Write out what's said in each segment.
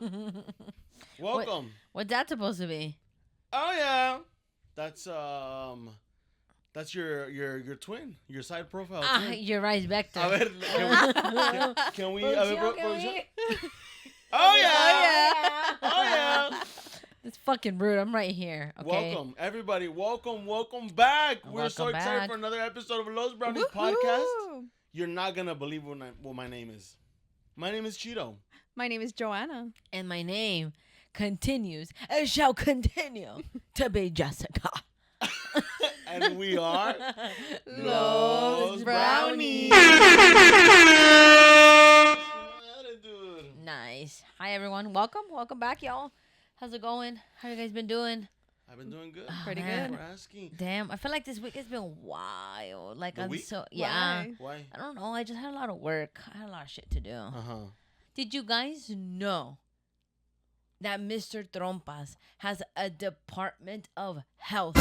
yeah. Welcome. What's that supposed to be? Oh yeah. That's your twin, your side profile twin. You're right, Vector. A ver, can we? Producción. Oh yeah. Oh yeah. It's fucking rude. I'm right here. Okay. Welcome, everybody. Welcome back. We're so Welcome excited back. for another episode of Los Brownies podcast. You're not gonna believe what my name is. My name is Cheeto. My name is Joanna. And my name continues and shall continue to be Jessica. And we are Los Brownies. Nice. Hi, everyone. Welcome back, y'all. How's it going? How you guys been doing? I've been doing good. Pretty man. good. For asking. Damn, I feel like this week has been wild. Like, The week? Why? I don't know. I just had a lot of work. I had a lot of shit to do. Did you guys know that Mr. Trompas has a Department of Health?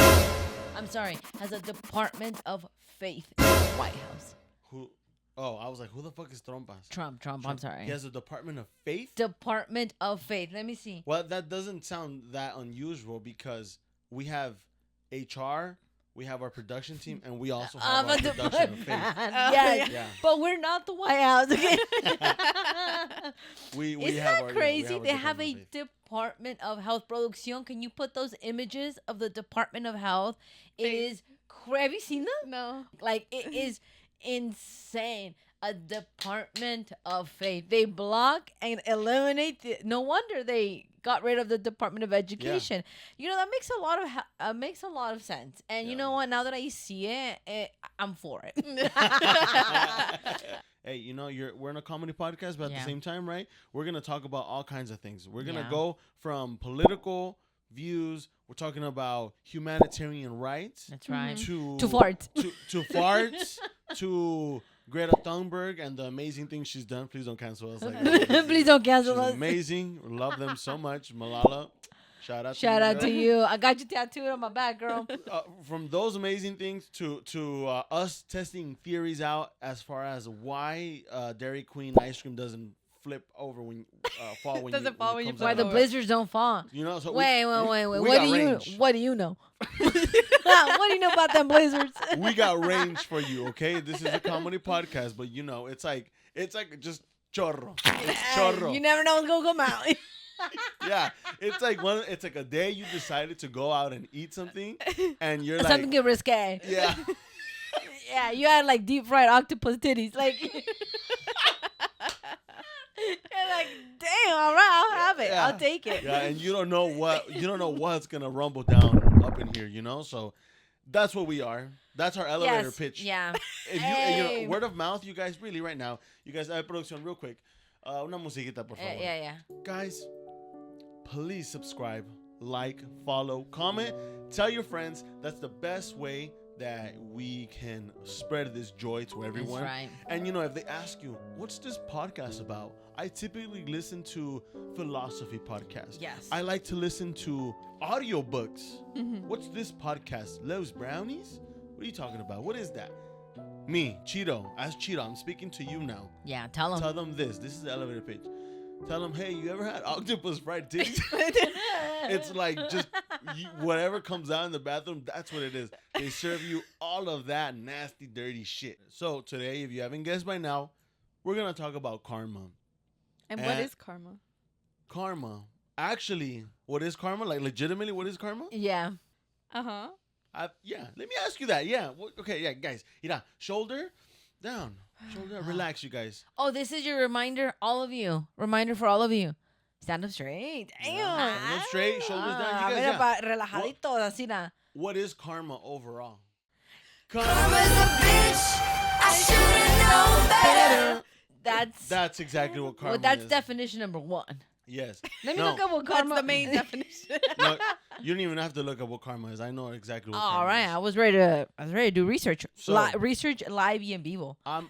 I'm sorry, has a Department of Faith in the White House. Who? Oh, I was like, who the fuck is Trompas? Trump. I'm sorry. He has a Department of Faith? Department of Faith. Let me see. Well, that doesn't sound that unusual because we have HR, we have our production team, and we also have our production of faith. Yes. Yeah. But we're not the White House. Okay? we Isn't have that our, crazy? our They have a Department of Faith. Department of Health. Producción, can you put those images of the Department of Health? It is have you seen them? No. Like, it is insane. A Department of Faith. They block and eliminate. No wonder they got rid of the Department of Education. You know, that makes a lot of sense. And you know what? Now that I see it, I'm for it. Hey, you know, we're in a comedy podcast, but at the same time, right? We're gonna talk about all kinds of things. We're gonna go from political views. We're talking about humanitarian rights. That's right. To farts. To farts. To Greta Thunberg and the amazing things she's done. Please don't cancel us. Please don't cancel She's us. amazing. We love them so much. Malala. Shout out to you. I got you tattooed on my back, girl. From those amazing things to us testing theories out as far as why Dairy Queen ice cream doesn't flip over when fall when Doesn't fall when you comes flip Why out. the blizzards don't fall. You know, so Wait. we What got do you range. What do you know? What do you know about them blizzards? We got range for you, okay? This is a comedy podcast, but you know, it's like just chorro. It's chorro. You never know what's gonna come out. Yeah, it's like a day you decided to go out and eat something, and you're like Something risque. Yeah. Yeah, you had like deep fried octopus titties, like. You're like, damn, all right, I'll have it. Yeah. I'll take it. Yeah, and you don't know what's gonna rumble down up in here, you know. So that's what we are. That's our elevator pitch. Yeah. If you know, word of mouth, you guys really right now, you guys, production, real quick, una musiquita por favor. Yeah. Guys, please subscribe, like, follow, comment, tell your friends. That's the best way that we can spread this joy to everyone. That's right. And you know, if they ask you, what's this podcast about? I typically listen to philosophy podcasts. Yes. I like to listen to audiobooks. What's this podcast? Los Brownies? What are you talking about? What is that? Me, Cheeto. As Cheeto, I'm speaking to you now. Yeah, tell them. Tell them this. This is the elevator pitch. Tell them, hey, you ever had octopus fried titties? It's like just whatever comes out in the bathroom, that's what it is. They serve you all of that nasty, dirty shit. So today, if you haven't guessed by now, we're going to talk about karma. And what is karma? Karma. Actually, what is karma? Like legitimately, what is karma? Yeah. Uh-huh. Yeah, let me ask you that. Yeah. Okay, yeah, guys. Shoulder down. Shoulder, relax, you guys. Oh, this is your reminder, all of you. Reminder for all of you. Stand up straight. Damn. Yeah, stand up straight, shoulders down. You guys, relajadito, así na. What is karma overall? Karma's a bitch. I should've known better. That's exactly what karma that's is. definition number one. Yes. Let me look up what karma. That's the main definition. No, you don't even have to look up what karma is. I know exactly what karma All right, is. I was ready to do research. So- Research live y en vivo. I'm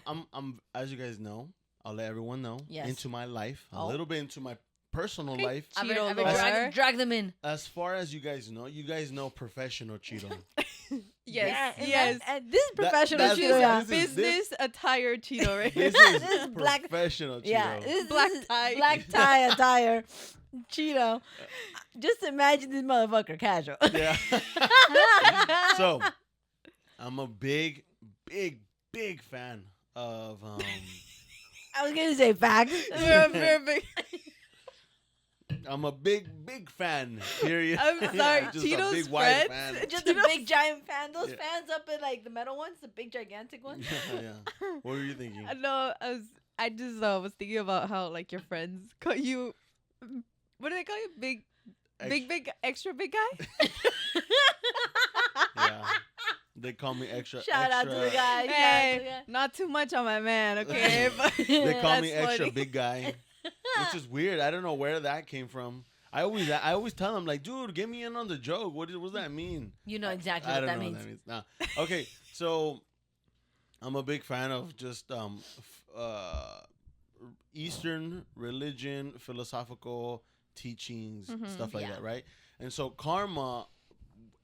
as you guys know, I'll let everyone know Yes. into my life, a Oh. little bit into my personal life. Cheeto Drag them in. As far as you guys know professional Cheeto. Yes. and Yes. and this is professional that's- Cheeto. Yeah. this is- Business attire Cheeto right This here. is This is black- professional Cheeto. Yeah, this Black is tie. black tie attire, Cheeto. Just imagine this motherfucker casual. Yeah. So, I'm a big fan of I was gonna say facts. Very big. I'm a big fan. Period. I'm sorry, Just a Cheeto's big wide friends- fan. Just a big giant fan. Those Yeah. fans up in like the metal ones, the big gigantic ones. Yeah. What were you thinking? No, I just was thinking about how like your friends call you. What do they call you? Big, extra big guy. Yeah. They call me extra. Shout out to the extra- guy. Shout out to the Hey, guy. not too much on my man, okay? But They call me that's extra funny. big guy, which is weird. I don't know where that came from. I always tell them like, dude, get me in on the joke. What does that mean? You know exactly I what don't that know means. what that means. Nah. Okay, so I'm a big fan of just Eastern religion, philosophical teachings, stuff like Yeah. that, right? And so karma,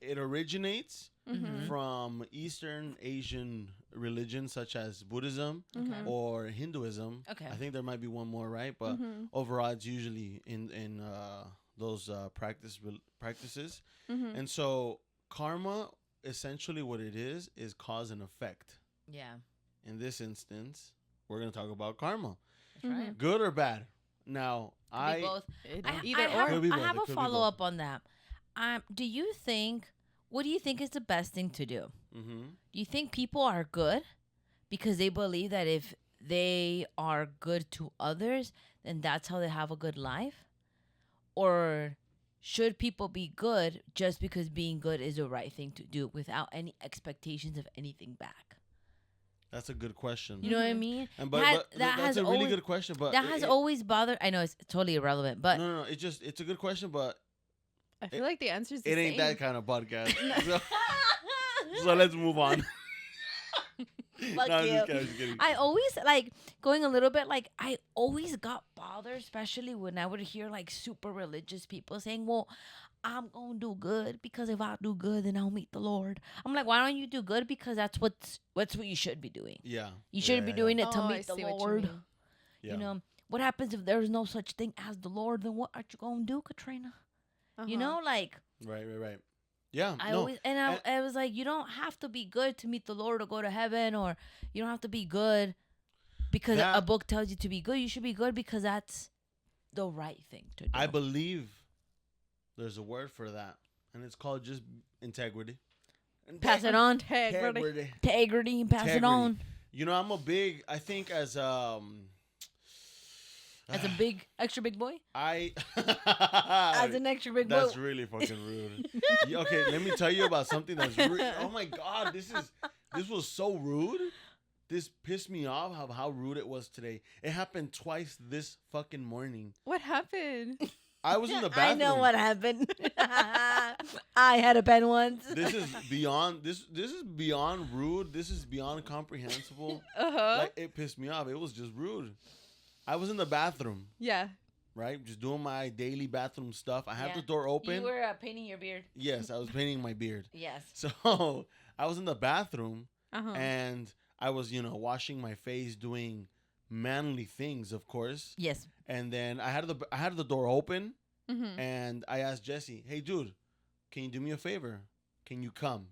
it originates Mhm. from Eastern Asian religions such as Buddhism Mhm. or Hinduism. Okay. I think there might be one more, right? But Mhm. overall, it's usually in those practices. Mhm. And so karma, essentially what it is cause and effect. Yeah, In this instance, we're going to talk about karma. that's right. Good or bad? Now, Could be both. Either I have, Could be I both, have it a could be follow up on that. What do you think is the best thing to do? Mm-hmm. Do you think people are good because they believe that if they are good to others, then that's how they have a good life? Or should people be good just because being good is the right thing to do without any expectations of anything back? That's a good question. You know what I Mhm. mean? And that that's has a really always- good question. But That has always bothered. I know it's totally irrelevant, but no. It's a good question, but I feel like the answer is the it ain't same. that kind of podcast. So let's move on. Fuck No, I'm you. just kidding, I'm just kidding. I always going a little bit I always got bothered, especially when I would hear super religious people saying, "Well, I'm gonna do good because if I do good, then I'll meet the Lord." I'm like, why don't you do good? Because that's what you should be doing. Yeah. You shouldn't be doing it to Oh, I meet the see what you Lord. mean. Yeah. You know what happens if there's no such thing as the Lord? Then what are you gonna do, Katrina? You Uh-huh. know, Right. Yeah. I no. always I was like, you don't have to be good to meet the Lord or go to heaven, or you don't have to be good because a That- book tells you to be good. You should be good because that's the right thing to do. I believe there's a word for that, and it's called just integrity. Pass it on. Integrity. Integrity and pass it on. You know, I think as As a big, extra big boy? I As an extra big boy. That's really fucking rude. Okay, let me tell you about something that's oh my god, this was so rude. This pissed me off how rude it was today. It happened twice this fucking morning. What happened? I was in the bathroom. I know what happened. I had a pen once. This is beyond this is beyond rude. This is beyond comprehensible. Uh-huh. Like it pissed me off. It was just rude. I was in the bathroom, Yeah. right? Just doing my daily bathroom stuff. I had Yeah. the door open. You were painting your beard. Yes, I was painting my beard. Yes. So I was in the bathroom Uh-huh. and I was, washing my face, doing manly things, of course. Yes. And then I had the door open, Mm-hmm. and I asked Jessie, "Hey, dude, can you do me a favor? Can you come?"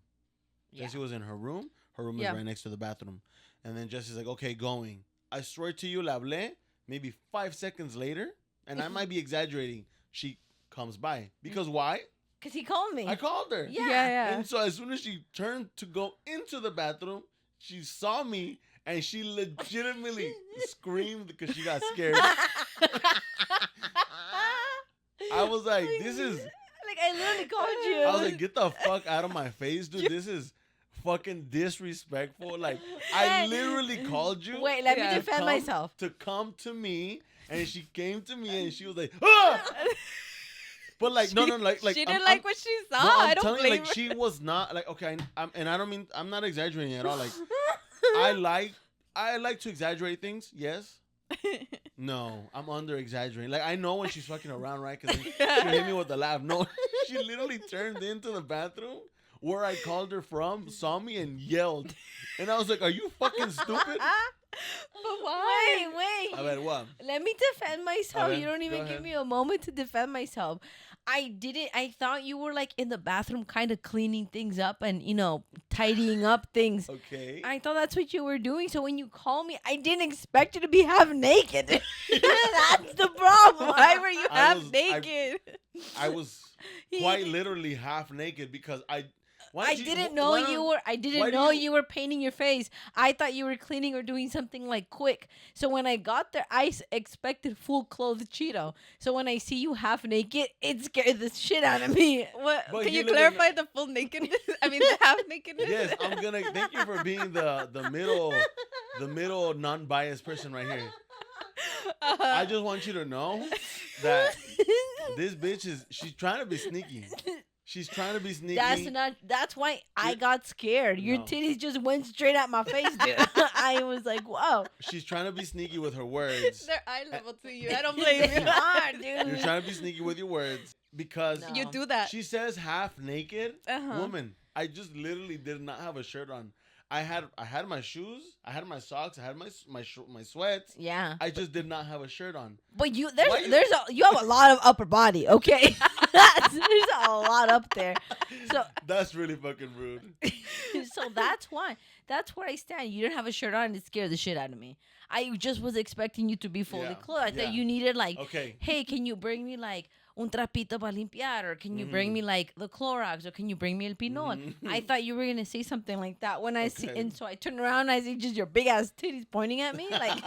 Yeah. Jessie was in her room. Her room Yeah. is right next to the bathroom. And then Jessie's like, "Okay, going." I swear to you, la hablé, maybe 5 seconds later, and I might be exaggerating. She comes by because why? Because he called me. I called her. Yeah. Yeah. And so as soon as she turned to go into the bathroom, she saw me and she legitimately screamed because she got scared. I was like, this is... Like, I literally called you. I was like, get the fuck out of my face, dude. This is fucking disrespectful. Like, I literally called you. Wait, let Yeah. me defend come- myself. To come to me, and she came to me and she was like, ah! But like, no, like she I'm- didn't I'm- like what she saw. no, I'm I don't telling blame you, like, her. she was not like, okay, I'm not exaggerating at all. Like, I like to exaggerate things. Yes. No, I'm under exaggerating. Like, I know when she's fucking around, right? Because she hit me with the laugh. No, she literally turned into the bathroom where I called her from saw me and yelled. And I was like, are you fucking stupid? But why? Wait. A ver, what? Let me defend myself. ver, You don't even go give ahead. me a moment to defend myself. I thought you were like in the bathroom kind of cleaning things up and, tidying up things. Okay. I thought that's what you were doing. So when you call me, I didn't expect you to be half naked. That's the problem. Why were you I half was- naked? I was quite literally half naked because I didn't know you were. I didn't know you were painting your face. I thought you were cleaning or doing something like quick. So when I got there, I expected full clothed Cheeto. So when I see you half naked, it scared the shit out of me. What? But Can you you live in clarify the full nakedness? I mean, the half nakedness. Yes, I'm gonna thank you for being the middle non-biased person right here. I just want you to know that this bitch she's trying to be sneaky. She's trying to be sneaky. That's why I got scared. Your No. titties just went straight at my face, dude. I was like, whoa. She's trying to be sneaky with her words. They're eye level to you. I don't blame They you. are, You're dude. trying to be sneaky with your words because No. You do that. she says half naked. Uh-huh. Woman, I just literally did not have a shirt on. I had my shoes, I had my socks, I had my sweats. Yeah. I just did not have a shirt on. But you Why you have a lot of upper body, okay? There's a lot up there. So That's really fucking rude. so that's why. That's where I stand. You didn't have a shirt on and it scared the shit out of me. I just was expecting you to be fully Yeah, clothed. I yeah. thought you needed like, Okay. hey, can you bring me like un trapito para limpiar? Or can you bring me like the Clorox? Or can you bring me el pinol? I thought you were going to say something like that when I see. Okay. And so I turn around and I see just your big ass titties pointing at me. Like,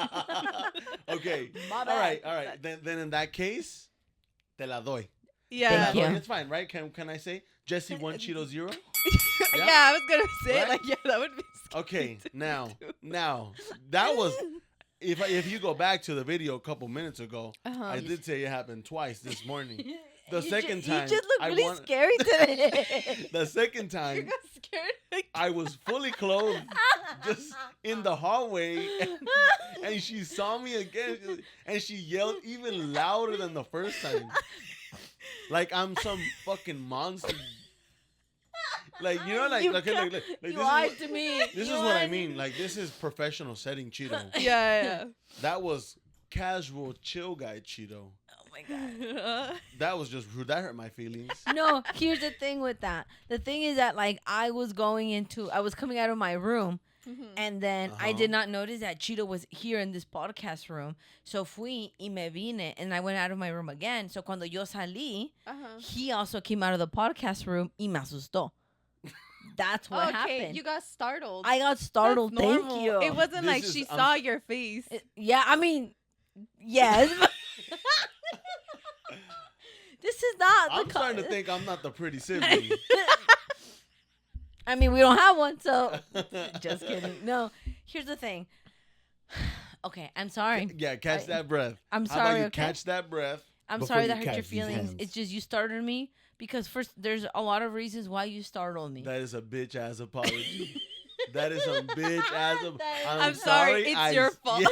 Okay. My All bad. right. Then in that case, te la doy. Te la Yeah. Thank you. doy. It's fine, right? Can I say Jesse 1 Cheeto 0? Yeah, I was gonna say Right? like yeah, that would be. Okay. Now that was if you go back to the video a couple minutes ago, Uh-huh. I did say it happened twice this morning. The You second ju- time, You just look I really want- scary today. The second You time, got scared. Like, I was fully clothed, just in the hallway, and she saw me again, and she yelled even louder than the first time, like I'm some fucking monster. Like You like ca- this you is lied what, to me. this You is what I lied. mean. Like this is professional setting Cheeto. yeah. That was casual chill guy Cheeto. Oh my god. Yeah. That was just rude. That hurt my feelings. No, here's the thing with that. The thing is that like I was coming out of my room and then I Uh-huh. did not notice that Cheeto was here in this podcast room. So fui y me vine and I went out of my room again. So cuando yo salí, Uh-huh. he also came out of the podcast room y me asustó. That's what Okay, happened. you got startled. I got That's startled. Thank normal. you. It wasn't This like is- she I'm saw s- your face. Yeah, I mean, yes. This is not the I'm starting to think I'm not the pretty sibling. I mean, we don't have one, so just kidding. No, here's the thing. Okay, I'm sorry. Yeah, catch that breath. I'm How about sorry, you okay? catch that breath? I'm before sorry you that hurt your catch these feelings. hands. It's just you startled me because first there's a lot of reasons why you startled me. That is a bitch ass apology. That is some bitch ass. I'm sorry, it's your fault.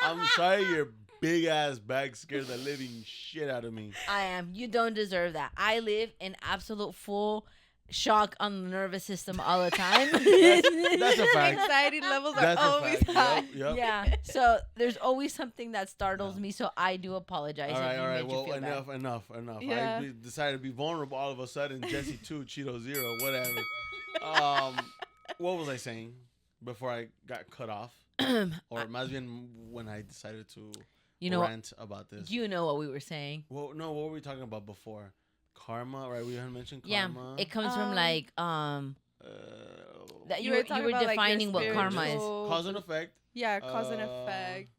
I'm sorry your big ass bag scared the living shit out of me. I am. You don't deserve that. I live in absolute full shock on the nervous system all the time. That's a fact. Anxiety levels are That's a always fact. high. Yep. Yeah. So there's always something that startles me. So I do apologize. All if right, you all right. made you Well, feel bad. enough. Yeah. Decided to be vulnerable all of a sudden. Jesse 2, Cheeto 0, whatever. What was I saying before I got cut off? Or más bien when I decided to You know. rant about this. You know what we were saying. Well, no, what were we talking about before? Karma, right? We had mentioned Yeah, karma. it comes from Um, like that you were talking about, like, your defining what karma is. spiritual- cause and effect. Yeah, cause and Uh, effect.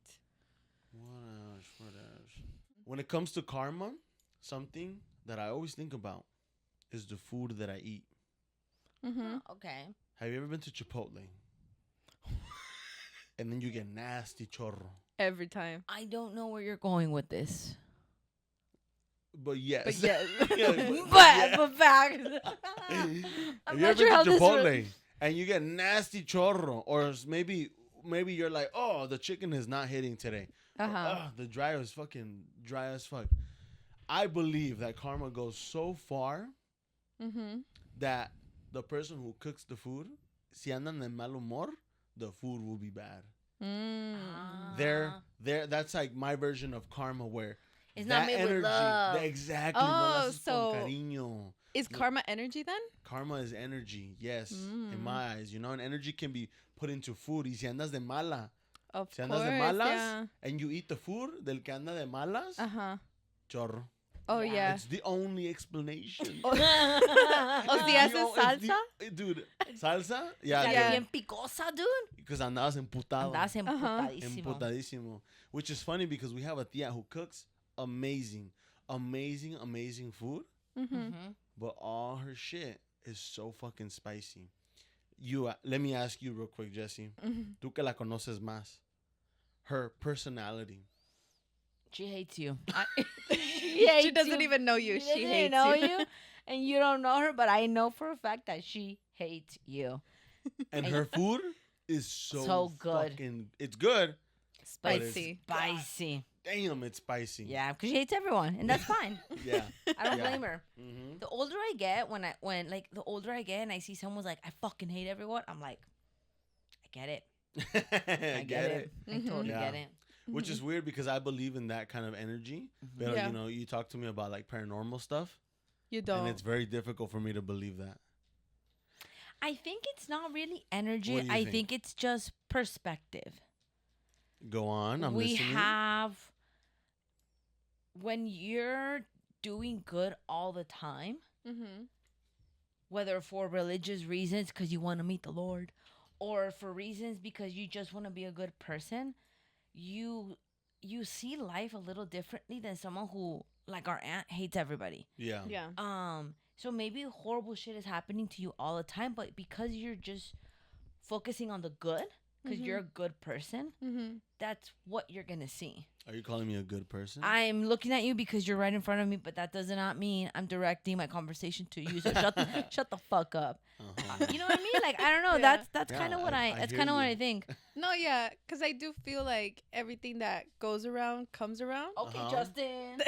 What else? When it comes to karma, something that I always think about is the food that I eat. Mm-hmm. Okay. Have you ever been to Chipotle? And then you get nasty chorro. Every time. I don't know where you're going with this. But yes. But yes. Yeah, But back. Have I'm you not ever sure how been to this Chipotle and you get nasty chorro, or maybe you're like, oh, the chicken is not hitting today. Uh-huh. Oh, the dryer is fucking dry as fuck. I believe that karma goes so far Mm-hmm. that the person who cooks the food, si andan de mal humor, the food will be bad. That's like my version of karma, where It's not made with love. Exactly. Oh, no lo haces so- con cariño. Is karma energy then? Karma is energy, yes, in my eyes. You know, and energy can be put into food. Y si andas de mala, Of si course. andas de malas, Yeah. and you eat the food del que anda de malas, chorro. Oh Yeah. yeah. It's the only explanation. Oh, si It's haces the salsa? dude, salsa? Yeah, Salió Yeah. bien picosa, dude. because andabas emputado. Andas emputadísimo. Emputadísimo. Which is funny because we have a tia who cooks amazing food, Mhm. but all her shit is so fucking spicy. Let me ask you real quick, Jessie. Tú que la conoces más. Her personality. She hates you. She doesn't even know you. She doesn't hates know you. and you don't know her. But I know for a fact that she hates you. And her food is so, So good. It's good. Spicy. Spicy. Damn, it's spicy. Yeah, because she hates everyone, and that's fine. Yeah. I don't Yeah. blame her. Mm-hmm. The older I get, the older I get, and I see someone's like, I fucking hate everyone. I'm like, I get it. I get it. I totally Yeah. get it. Which is weird because I believe in that kind of energy. But, Yeah. you know, you talk to me about like paranormal stuff, You don't. and it's very difficult for me to believe that. I think it's not really energy. What do you I think? think it's just perspective. Go on. I'm we listening. have when you're doing good all the time, whether for religious reasons because you want to meet the Lord, or for reasons because you just want to be a good person, you see life a little differently than someone who, like our aunt, hates everybody. Yeah. Yeah. So maybe horrible shit is happening to you all the time, but because you're just focusing on the good, because you're a good person, that's what you're gonna see. Are you calling me a good person? I'm looking at you because you're right in front of me, but that does not mean I'm directing my conversation to you. So shut the fuck up. Uh-huh. You know what I mean? Like, I don't know. Yeah. That's kind of Yeah, what I that's hear kind of what you. I think. No, yeah, because I do feel like everything that goes around comes around. Okay, Uh-huh. Justin.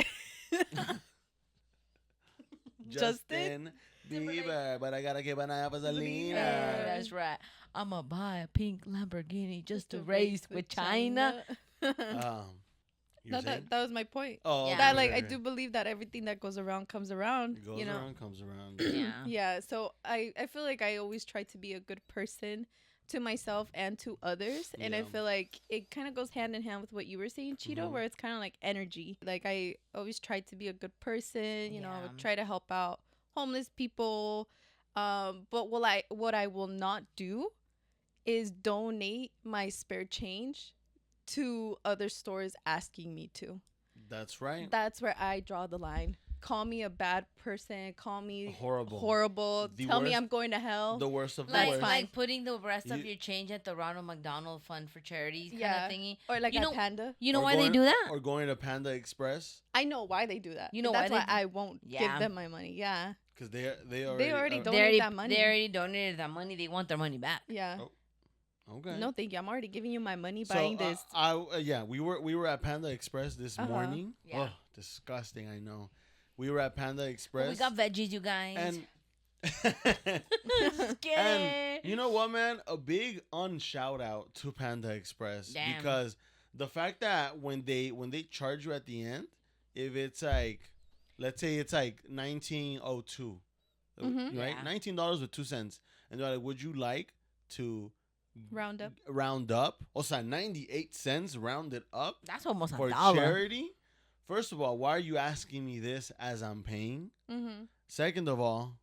Justin Bieber, but I gotta get banana for Selena. Yeah, that's right. I'ma buy a pink Lamborghini just to race with China. You No, were saying? that was my point. Oh, Yeah. okay, That like okay, I do believe that everything that goes around comes around. It goes you know. around, comes around. Yeah. Yeah. So I feel like I always try to be a good person to myself and to others, and I Yeah. feel like it kind of goes hand in hand with what you were saying, Cheeto, Mhm. where it's kind of like energy. Like I always try to be a good person. You know, I Yeah. would try to help out homeless people. But what I will not do is donate my spare change to other stores asking me to. That's right. That's where I draw the line. Call me a bad person. Call me Horrible. The Tell me worst- I'm going to hell. The worst of the Like, worst. fine. like putting the rest of You- your change at the Ronald McDonald Fund for Charities kind Yeah. of thingy. Or like You a know- panda. You know Or why they going- do that? Or going to Panda Express I know why they do that. You know That's why why they I won't Yeah. give them my money. Yeah. because they already already are- don't- They Donate already, that money. they already donated that money. They want their money back. Yeah. Oh, Okay. No, thank you. I'm already giving you my money So, buying this. yeah, we were at Panda Express this Uh-huh. morning. Yeah. Oh, disgusting! I know. We were at Panda Express. We got veggies, you guys. and Scared. and you know what, man? A big unshout out to Panda Express Damn. because the fact that when they charge you at the end, if it's like, let's say it's like 19.02, Mhm. right? Yeah. $19.02, and they're like, would you like to Round up. round up? O sea, 98 cents rounded up That's almost for a dollar. charity. First of all, why are you asking me this as I'm paying? Mm-hmm. Second of all,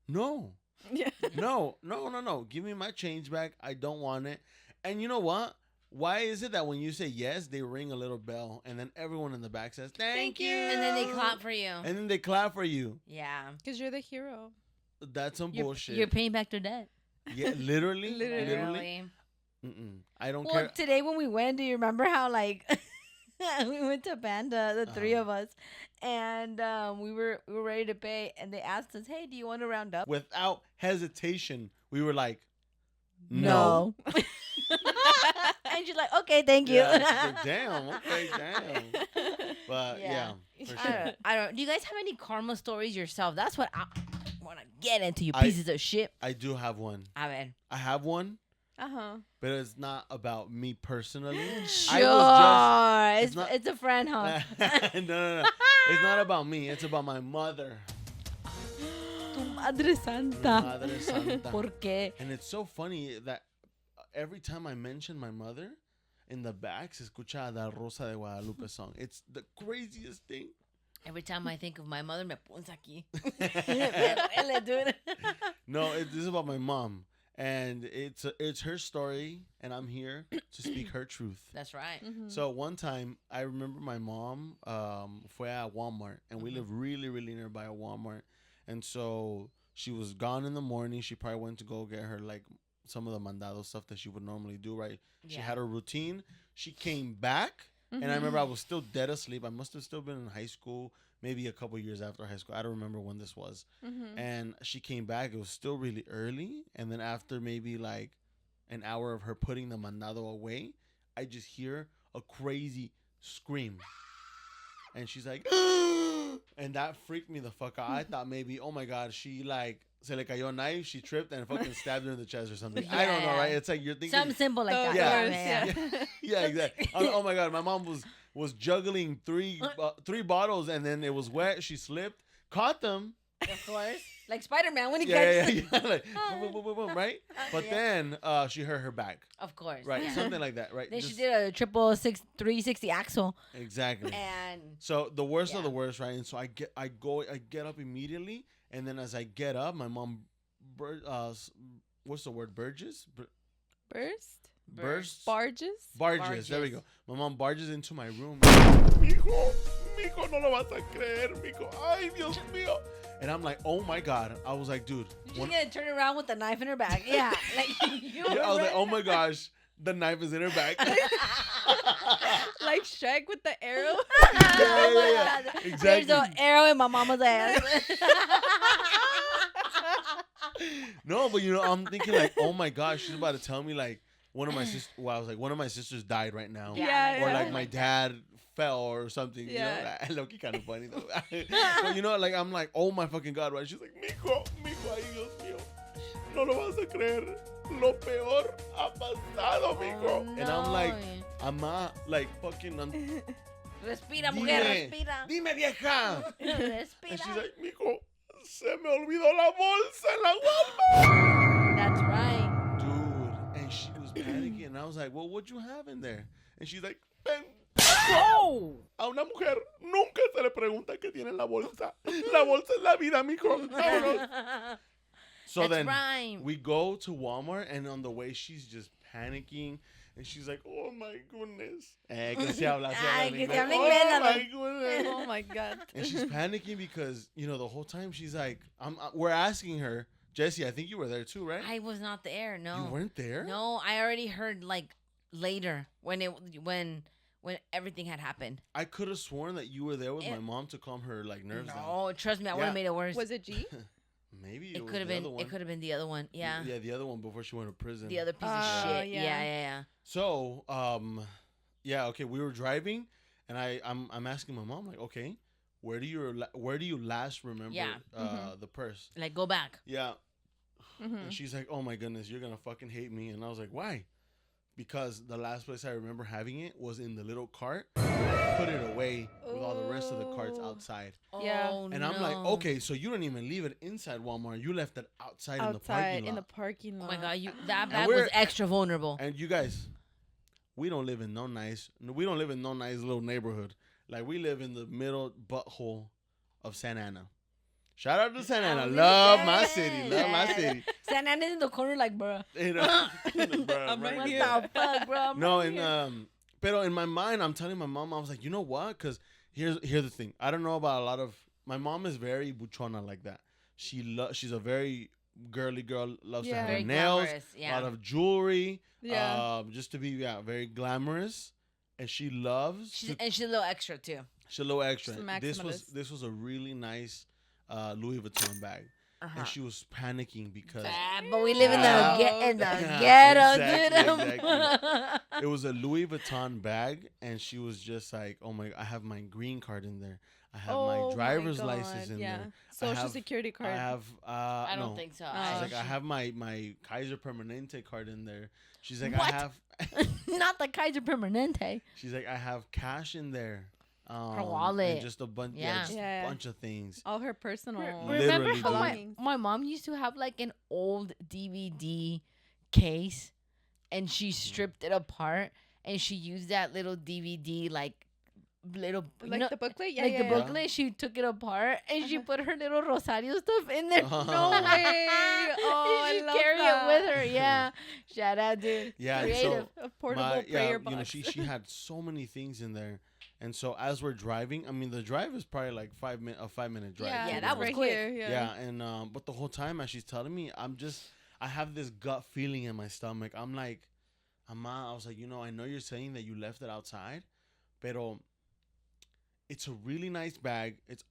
no. Yeah. No. Give me my change back. I don't want it. And you know what? Why is it that when you say yes, they ring a little bell and then everyone in the back says, thank you. And then they clap for you. And then they clap for you. Yeah. Because you're the hero. That's some bullshit. You're paying back their debt. Yeah, literally. Literally. Mm-mm. I don't Well, care. today when we went, do you remember how like we went to Panda, the three Uh-huh. of us, and we were ready to pay, and they asked us, "Hey, do you want to round up?" Without hesitation, we were like, No. And she's like, "Okay, thank you." Yeah, like, damn. Okay, damn. But yeah, for I sure. don't. I don't. Do you guys have any karma stories yourself? That's what want to get into, you I- pieces of shit. I do have one. A ver. I have one, Uh-huh. but it's not about me personally. Sure. it's It's, not- it's a friend, huh? no. It's not about me. It's about my mother. Tu madre santa. Madre Santa. ¿Por qué? And it's so funny that every time I mention my mother, in the back se escucha La Rosa de Guadalupe song. It's the craziest thing. Every time I think of my mother, me punza aquí. Me duele, dude. No, this is about my mom. And it's her story, and I'm here to speak her truth. That's right. Mhm. So one time, I remember my mom fue at Walmart, and we live really, really nearby a Walmart. And so she was gone in the morning. She probably went to go get her, like, some of the mandado stuff that she would normally do, right? She Yeah. had her routine. She came back, and I remember I was still dead asleep. I must have still been in high school, maybe a couple years after high school. I don't remember when this was. Mhm. And she came back. It was still really early. And then after maybe like an hour of her putting the mandado away, I just hear a crazy scream. And she's like, and that freaked me the fuck out. I thought maybe, oh my God, she like, se le cayó a knife, she tripped and fucking stabbed her in the chest or something. I don't know, Yeah. right? It's like you're thinking. Something simple like that. Yeah. Yeah. Yeah, exactly. Oh my God, my mom was juggling three bottles and then it was wet. She slipped, caught them. Of course. Like Spider-Man when he Yeah, catches like boom, boom, boom, boom, right? But Yeah. then she hurt her back, Of course. right? Yeah. Something like that, right? Then she Just- did a 360 axle. exactly. And So the worst of Yeah. the worst, right? And so I get up immediately, and then as I get up, my mom, what's the word? Burgess, Burst? burst, Barges? barges. There we Barges. go. My mom barges into my room. Mijo, no lo vas a creer, mijo. Ay, Dios mío. And I'm like, oh my God. I was like, dude. she's when- gonna turn around with the knife in her back. Yeah. Like you I was like, were- oh my gosh, the knife is in her back. Like Shrek with the arrow? Oh my yeah. God. Exactly. There's an arrow in my mama's ass. No, but I'm thinking like, oh my gosh, she's about to tell me like one of my sisters. Well, I was like, one of my sisters died right now, Yeah, or yeah. like my dad fell or something. Yeah. You know, low-key kind of funny though. But like I'm like, oh my fucking God, right? She's like, mijo, ay Dios mío, no lo vas a creer. Lo peor ha pasado, mijo. Oh, And I'm like, no. ama, like fucking. Respira, mujer, Dime, respira. dime vieja. And Respira. she's like, mijo, se me olvidó la bolsa en la Walmart. That's right. Dude, and she was panicking, and I was like, well, what'd you have in there? And she's like, Oh! a una mujer nunca se le pregunta qué tiene en la bolsa. La bolsa es la vida, mijo. Vámonos. So That's then right. we go to Walmart, and on the way, she's just panicking. And she's like, oh my goodness. Que se habla, Ay, que se habla Oh inglés, my amor. goodness. Oh my God. And she's panicking because, the whole time she's like, we're asking her, Jesse, I think you were there too, right? I was not there. No. You weren't there? No, I already heard like later when everything had happened. I could have sworn that you were there with It- my mom to calm her like nerves down. No, trust me, I would Yeah. have made it worse. Was it G? Maybe It was could have the been. other one. It could have been the other one. Yeah. Yeah, the other one before she went to prison. The other piece of Oh, shit. yeah. Yeah. So, okay, we were driving, and I'm asking my mom like, okay, where do you last remember Yeah. the purse? Like go back. Yeah. Mm-hmm. And she's like, oh my goodness, you're gonna fucking hate me. And I was like, why? Because the last place I remember having it was in the little cart. I put it away with all the rest of the carts Oh. outside. Yeah. Oh, And I'm like, no. okay, so you didn't even leave it inside Walmart. You left it outside in the parking Outside lot. in the parking Oh lot. my God, that And bag was we're- extra vulnerable. And you guys, we don't live in no nice little neighborhood. Like we live in the middle butthole of Santa Ana. Shout out to Santa Ana. was Love gonna my say. city. Love my city. San Anna's in the corner, like, bruh. You know, bruh, I'm right What here. the fuck, bro? I'm No, right and here. pero in my mind, I'm telling my mom, I was like, you know what? Because here's the thing. I don't know about a lot of my mom is very buchona like that. She's a very girly girl. Loves to Yeah. have Very her nails, glamorous, a yeah. lot of jewelry. Yeah. Just to be very glamorous, and she loves. She's a little extra too. She's a little extra. She's a This was maximalist. this was a really nice Louis Vuitton bag. Uh-huh. and she was panicking because But we live in the Yeah, ghetto, exactly, dude. it was a Louis Vuitton bag, and she was just like, "Oh my! I have my green card in there. I have my driver's license in there. Social have- security card. I have I don't no." think so. She's like, I She- have my Kaiser Permanente card in there. She's like, What? I have. not the Kaiser Permanente. She's like, I have cash in there. Her wallet. And just a bunch, Yeah. just Yeah. a bunch of things. All her personal. Remember Literally, how dude. my mom used to have like an old DVD case and she stripped it apart and she used that little DVD like little you Like know, the booklet? Yeah, like yeah, the yeah. booklet. She took it apart and she Uh-huh. put her little Rosario stuff in there. No way. Oh, I she love carry that. it with her. Yeah. Shout out, dude. Yeah, and Creative. so A portable prayer box. you know, she had so many things in there, and so as we're driving, I mean, the drive is probably like a 5-minute drive. yeah, Yeah, to that the was right quick. here. Yeah, Yeah. and but the whole time as she's telling me, I have this gut feeling in my stomach. I'm like, Ama, I was like, you know, I know you're saying that you left it outside, pero it's a really nice bag. It's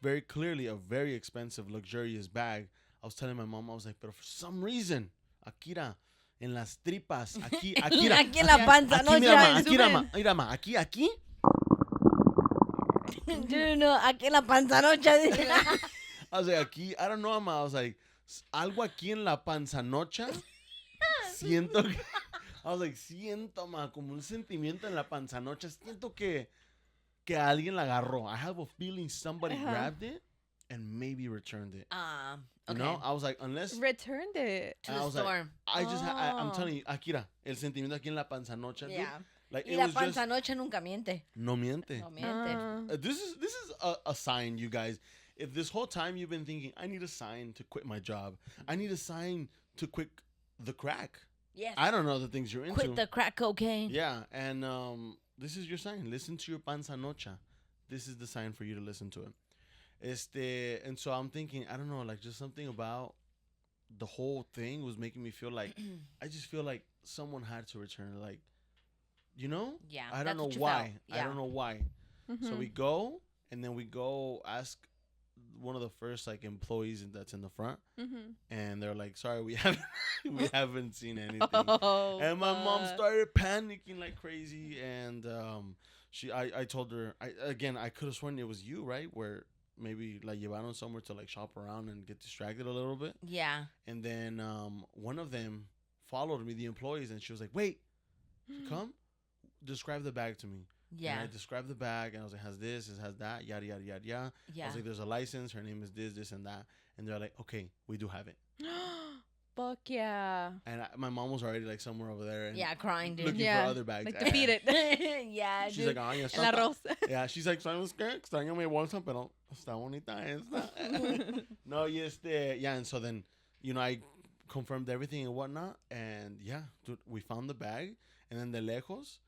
very clearly a very expensive, luxurious bag. I was telling my mom, I was like, pero for some reason, Akira, en las tripas, aquí, Akira, Aquí en la panza, no, aquí, mira, ma, ya. aquí, mira, ma, aquí. Dude, no, aquí en la panza, no, ya. I was like, aquí, I don't know, Ama. I was like, algo aquí en la panzanocha. Siento que, I was like, siento, ma, como un sentimiento en la panzanocha. Siento que alguien la agarró. I have a feeling somebody grabbed it and maybe returned it. You Okay. know, I was like, unless Returned it. To I the was like, storm. I just, I'm Oh. telling you, Akira, el sentimiento aquí en la panzanocha. Dude, Yeah. like Y it la was just panzanocha nunca miente. no miente. No miente. This is a sign, you guys. If this whole time you've been thinking, I need a sign to quit my job, I need a sign to quit the crack. Yes. I don't know the things you're into. Quit the crack cocaine. Yeah, and this is your sign. Listen to your panzanocha. This is the sign for you to listen to it. And so I'm thinking, I don't know, like just something about the whole thing was making me feel like I just feel like someone had to return it. Like, you know? Yeah. I don't that's know what you why. felt. I Yeah. don't know why. So we go, and then we go ask one of the first like employees that's in the front, and they're like, "Sorry, we haven't seen anything." Oh, And my mom fuck. started panicking like crazy, and I told her, I could have sworn it was you, right? Where maybe like llevaron somewhere to like shop around and get distracted a little bit, Yeah. and then one of them followed me, the employees, and she was like, "Wait, come, describe the bag to me." Yeah. And I described the bag, and I was like, "Has this? It has that? Yada yada yada yada." I Yeah. was like, "There's a license. Her name is this, and that." And they're like, "Okay, we do have it." Fuck yeah. And my mom was already like somewhere over there, and Yeah, crying, dude. looking Yeah, for other bags. like to feed it. Yeah, She's dude. like, "Ay, El está." arroz. Yeah, she's like, "¿Sabes qué? Extraño mi bolsa, pero está bonita esta." No, yes, yeah. And so then, you know, I confirmed everything and whatnot, and yeah, dude, we found the bag, and then de lejos,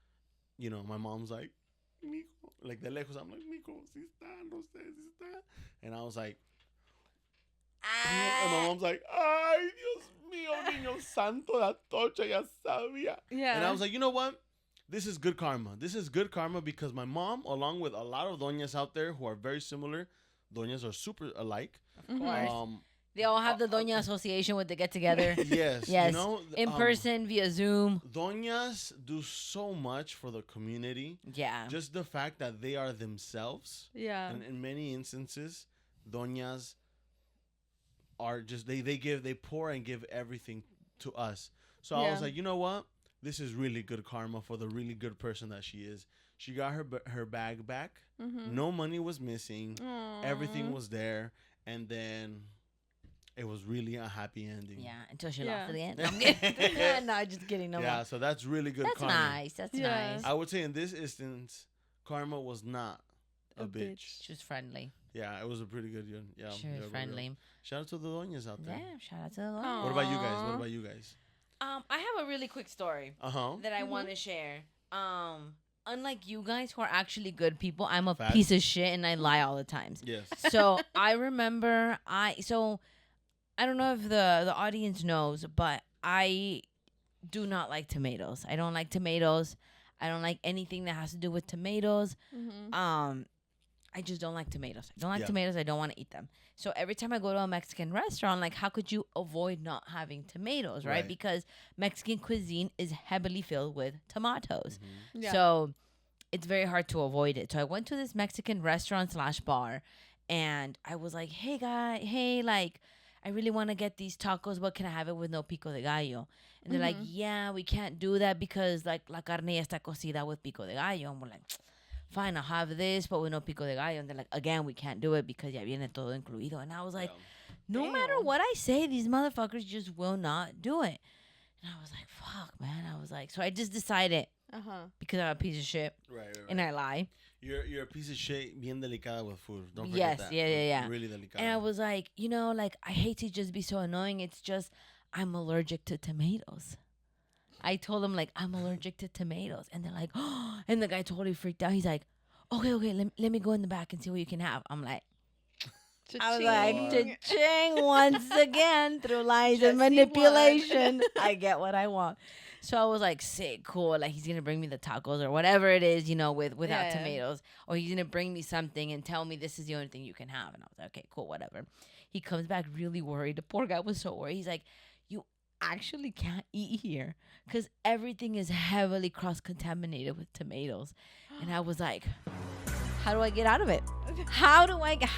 you know, my mom's like, "Mijo," like de lejos, I'm like, "Mijo, si está, no sé, si está," and I was like, and my mom's like, "Ay, Dios mío, niño santo, la tocha ya sabía." Yeah. And I was like, you know what? This is good karma. This is good karma because my mom, along with a lot of doñas out there who are very similar, doñas are super alike. Of course. Um, They all have the Doña Association with the get together. yes, Yes. you know, In person, via Zoom. doñas do so much for the community. Yeah. Just the fact that they are themselves, yeah. and in many instances, doñas are just they pour and give everything to us. So I was Yeah. like, you know what? This is really good karma for the really good person that she is. She got her bag back. No money was missing. Everything was there, and then it was really a happy ending. Yeah, until she Yeah. lost at the end. No, I'm kidding. No, just kidding. No Yeah, more. so that's really good That's karma. nice. That's Yeah. nice. I would say in this instance, karma was not a A bitch. She was friendly. Yeah, it was a pretty good one. Yeah, She yeah, was real. friendly. Shout out to the doñas out there. Yeah, shout out to the Lord. Aw. What about you guys? What about you guys? I have a really quick story Uh-huh. that I want to share. Unlike you guys who are actually good people, I'm a Facts. piece of shit and I lie all the times. Yes. So I remember I don't know if the audience knows, but I do not like tomatoes. I don't like tomatoes. I don't like anything that has to do with tomatoes. I just don't like tomatoes. I don't like Yeah. tomatoes. I don't want to eat them. So every time I go to a Mexican restaurant, like, how could you avoid not having tomatoes, right? Right. Because Mexican cuisine is heavily filled with tomatoes. Mm-hmm. Yeah. So it's very hard to avoid it. So I went to this Mexican restaurant / bar, and I was like, hey, guy, hey, like, I really want to get these tacos, but can I have it with no pico de gallo? And they're like, yeah, we can't do that because, like, la carne ya está cocida with pico de gallo. And we're like, fine, I'll have this, but with no pico de gallo. And they're like, again, we can't do it because ya viene todo incluido. And I was like, no matter Damn. what I say, these motherfuckers just will not do it. And I was like, fuck, man. I was like, so I just decided, because I'm a piece of shit, Right. and I lie. You're a piece of shit, bien delicada with food. Don't forget Yes, that. yeah. Really delicada. And I was like, like, I hate to just be so annoying. It's just, I'm allergic to tomatoes. I told them, like, I'm allergic to tomatoes. And they're like, oh, and the guy totally freaked out. He's like, okay, let me go in the back and see what you can have. I'm like, I was like, cha-ching, once again, through lies and manipulation, I get what I want. So I was like, sick, cool. Like, he's going to bring me the tacos or whatever it is, without tomatoes. Or he's going to bring me something and tell me this is the only thing you can have. And I was like, okay, cool, whatever. He comes back really worried. The poor guy was so worried. He's like, you actually can't eat here because everything is heavily cross-contaminated with tomatoes. And I was like, how do I get out of it? How do I get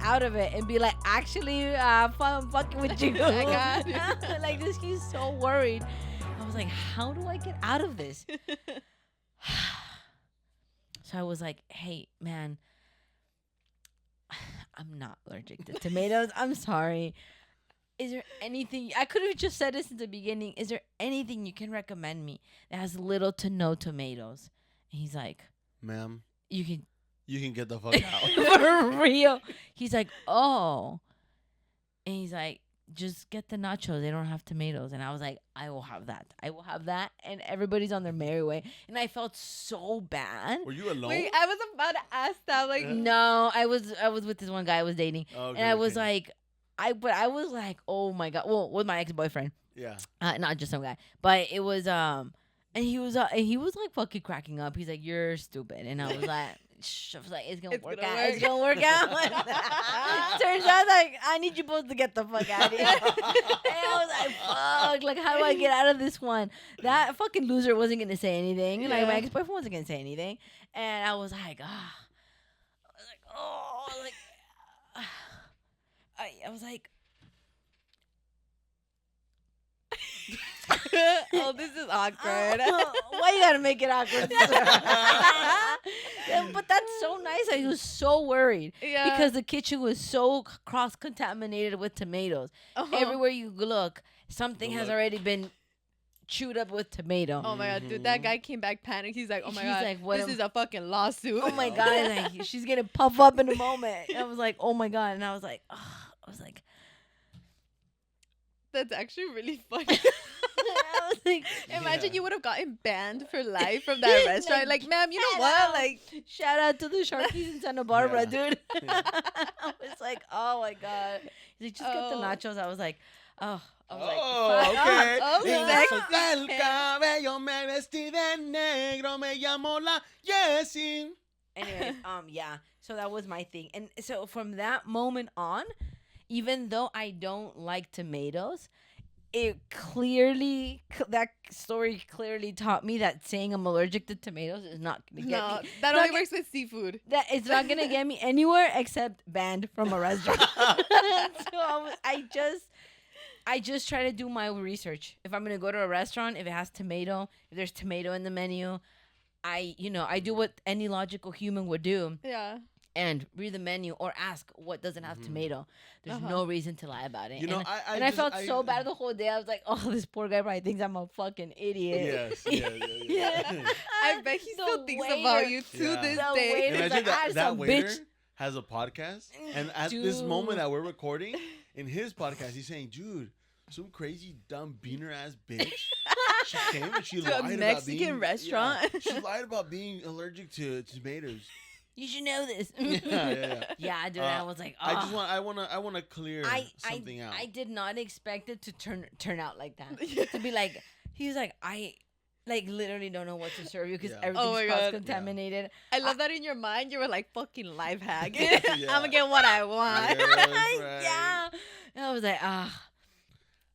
out of it and be like, actually, I'm fucking with you? I got it. Like this, he's so worried. I was like, how do I get out of this? So I was like, hey, man, I'm not allergic to tomatoes. I'm sorry. Is there anything I could have just said this in the beginning? Is there anything you can recommend me that has little to no tomatoes? And he's like, ma'am, you can get the fuck out. for real. He's like, oh, and he's like, just get the nachos. They don't have tomatoes. And I was like, I will have that. And everybody's on their merry way. And I felt so bad. Were you alone? Wait, I was about to ask that. Like, No, I was with this one guy I was dating, Okay, and I was okay. like, I was like, oh my god. Well, with my ex-boyfriend, Yeah. not just some guy, but it was and he was like fucking cracking up. He's like, you're stupid, and I was like. I was like, it's gonna work out. It's gonna work out. Turns out, like, I need you both to get the fuck out of here. And I was like, fuck. Like, how do I get out of this one? That fucking loser wasn't gonna say anything. Like, my ex-boyfriend wasn't gonna say anything. And I was like, I was like, oh, this is awkward. why you gotta make it awkward? Yeah, but that's so nice. He was so worried because the kitchen was so cross-contaminated with tomatoes. Everywhere you look, something has already been chewed up with tomato. Oh my god, dude, that guy came back panicked. He's like, oh my god, like, this is a fucking lawsuit. Oh my god, like, she's gonna puff up in a moment. I was like, oh my god, and I was like, that's actually really funny. I was like, Imagine you would have gotten banned for life from that restaurant. Like, ma'am, you know what? Like, shout out to the Sharkies in Santa Barbara, dude. I was like, oh my god. He's like, just get the nachos. I was like, oh. I was like, okay. okay. Me solté el cabello, me vestí de negro, me llamó la Jessie. Anyways, yeah. So that was my thing. And so from that moment on, even though I don't like tomatoes, that story clearly taught me that saying I'm allergic to tomatoes is not gonna get me. That only works with seafood. That it's not gonna get me anywhere except banned from a restaurant. So I just try to do my research. If I'm gonna go to a restaurant, if it has tomato, if there's tomato in the menu, I do what any logical human would do. Yeah. And read the menu or ask what doesn't have tomato. There's no reason to lie about it. And I felt so bad the whole day. I was like, oh, this poor guy probably thinks I'm a fucking idiot. Yes. Yeah. I bet he The still thinks waiter- about you to Yeah. this The day. waiter- Imagine like, that some waiter bitch. has a podcast, and at this Dude. moment that we're recording, in his podcast, he's saying, dude, some crazy, dumb, beaner-ass bitch. She came and she To a lied Mexican about being... restaurant? Yeah, she lied about being allergic to tomatoes. You should know this. Yeah. Yeah, dude. I was like, oh. I want to clear something out. I did not expect it to turn out like that. To be like, he was like, like literally don't know what to serve you because Yeah. everything's Oh my cross God. contaminated. I love that in your mind. You were like, fucking life hack. Yeah. I'm gonna get what I want. Yes, right. Yeah. And I was like, ah,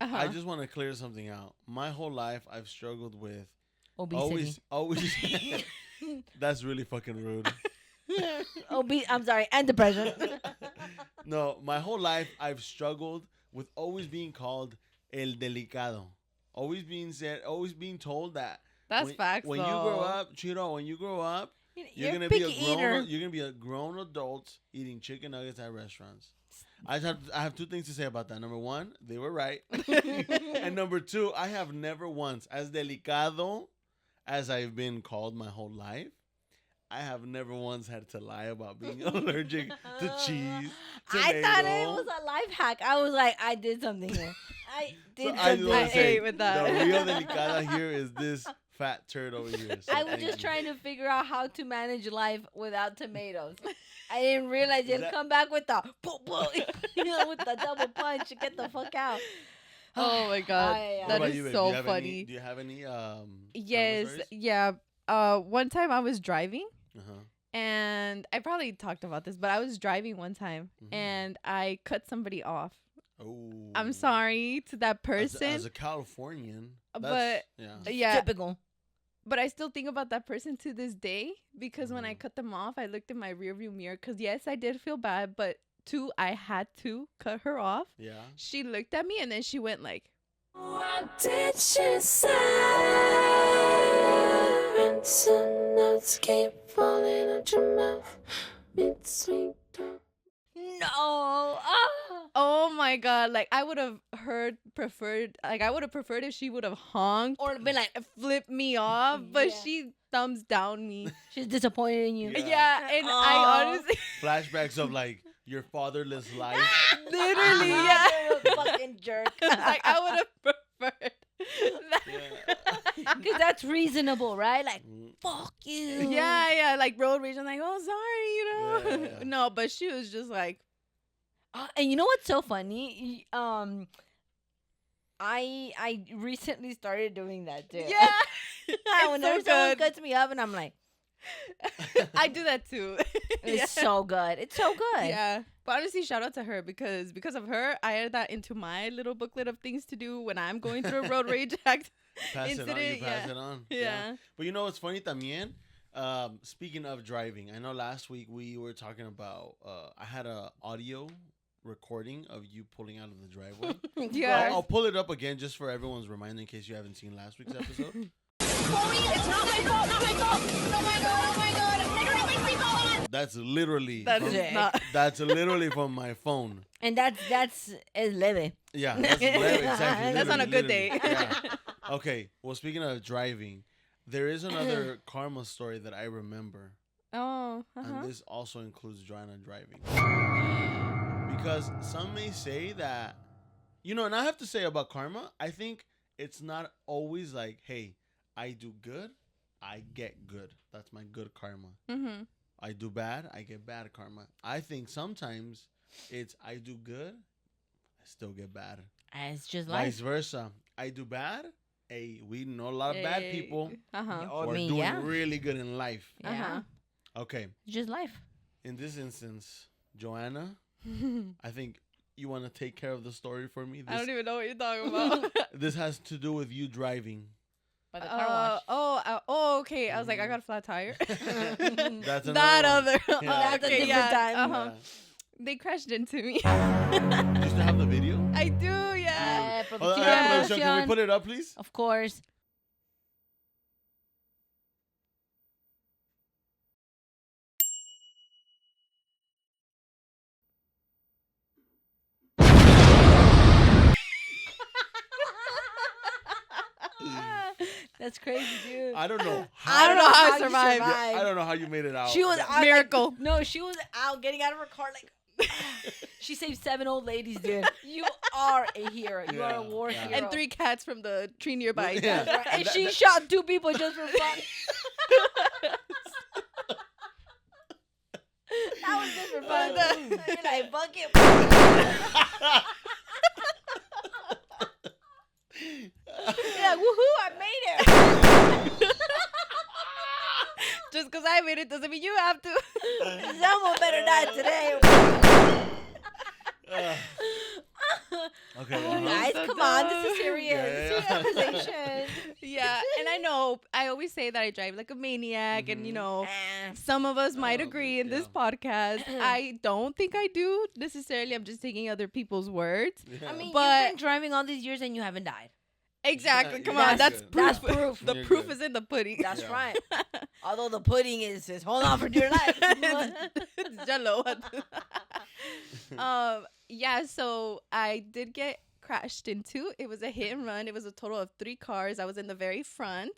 Uh-huh. I just want to clear something out. My whole life, I've struggled with obesity. always. That's really fucking rude. I'm sorry, and depression. No, my whole life, I've struggled with always being called el delicado. Always being said, always being told that. That's when, facts. When you grow up, Cheeto, when you grow up, you're gonna be a grown. You're gonna be a grown adult eating chicken nuggets at restaurants. I have two things to say about that. Number one, they were right, and number two, I have never once, as delicado as I've been called my whole life, I have never once had to lie about being allergic to cheese. I thought it tomato. was a life hack. I was like, I did something here. I did So I just something. want I to say, ate with that. the real delicada here is this fat turd over here. So I was thank just you. trying to figure out how to manage life without tomatoes. I didn't realize you'd That- come back with the with the double punch to get the fuck out. Oh my God. Ay, ay, ay. What That about is you, babe? so Do you have funny. Do you have any Yes. stories? Yeah. One time I was driving. Uh-huh. And I probably talked about this, but I was driving one time Mhm. and I cut somebody off. Oh. I'm sorry to that As, person, as a Californian, But- that's, yeah. yeah, Typical. but I still think about that person to this day because when I Mhm. cut them off, I looked in my rearview mirror because yes, I did feel bad, but two, I had to cut her off. Yeah. She looked at me and then she went like, What did she say? Rinse and nuts keep falling out your mouth. Mid-sweet talk. No. Ah. "Oh my God!" Like I would have preferred if she would have honked Or been like, flipped me off, but Yeah. she thumbs down me. she's disappointed in you. Yeah. Yeah, and Aw. I honestly, Flashbacks of like your fatherless life. literally, yeah. You're a fucking jerk. Like I would have preferred. Because that's reasonable, right? Like, Mm. fuck you. Yeah, like road rage. I'm like, oh, sorry, Yeah, yeah. No, but she was just like, And you know what's so funny? I recently started doing that too. yeah. Whenever It's so someone good. cuts me up, and I'm like, I do that too. it's so good. It's so good. Yeah. But honestly, shout out to her because of her, I added that into my little booklet of things to do when I'm going through a road rage act. Pass it on. You Incident, pass yeah. it on. Yeah. But you know what's funny también? Speaking of driving, I know last week we were talking about. I had a audio recording of you pulling out of the driveway. Yeah. I'll pull it up again just for everyone's reminder in case you haven't seen last week's episode. It's not my fault, not my fault. Oh my god, oh my god. Nigger always be calling. That's literally. That from, is not. That's literally from my phone. And that's es leve. Yeah, that's exactly. That's on a literally, good day. literally. Yeah. Okay. Well, speaking of driving, there is another karma story that I remember, Oh. and this also includes Joanna driving. Because some may say that, and I have to say about karma, I think it's not always like, hey, I do good, I get good. That's my good karma. Mm-hmm. I do bad, I get bad karma. I think sometimes it's I do good, I still get bad. It's just Vice life. versa. I do bad. Hey, we know a lot of bad people Uh-huh. Or who are me, doing yeah. really good in life. Yeah. Uh-huh. Okay. It's just life. In this instance, Joanna, I think you want to take care of the story for me. I don't This, even know what you're talking about. this has to do with you driving. By the car wash. Okay. I was like, I got a flat tire. That's another that one. other. Yeah. That's a different time. Uh-huh. They crashed into me. You still have the video? I do, yeah. Hold on, Producción, production, can we producción. put it up, please? Of course. That's crazy, dude. I don't know. I don't know how I you survived. Yeah, I don't know how you made it out. She was out, Miracle. Like, no, she was out getting out of her car like. She saved 7 old ladies, dude. You are a hero. You are a Yeah, war yeah. hero. And 3 cats from the tree nearby. Yeah. That's right. And That- she that- shot 2 people just for fun. That was just for fun. You're like, fuck it. You're like, woohoo, I made it. I made it doesn't mean you have to. Someone better die today. Okay. Oh, guys, so come on. This dumb. is serious. Yeah. Conversation. Yeah, and I know I always say that I drive like a maniac, and Eh. some of us might Oh, agree in this yeah. podcast. I don't think I do necessarily. I'm just taking other people's words. Yeah. I mean, But- you've been driving all these years and you haven't died. Exactly. Yeah, Come you're on, that's good. proof. That's proof. The You're proof good. is in the pudding. That's Yeah. right. Although the pudding is hold on for dear life. It's Jell-O. Yeah, so I did get crashed into. It was a hit and run. It was a total of 3 cars. I was in the very front.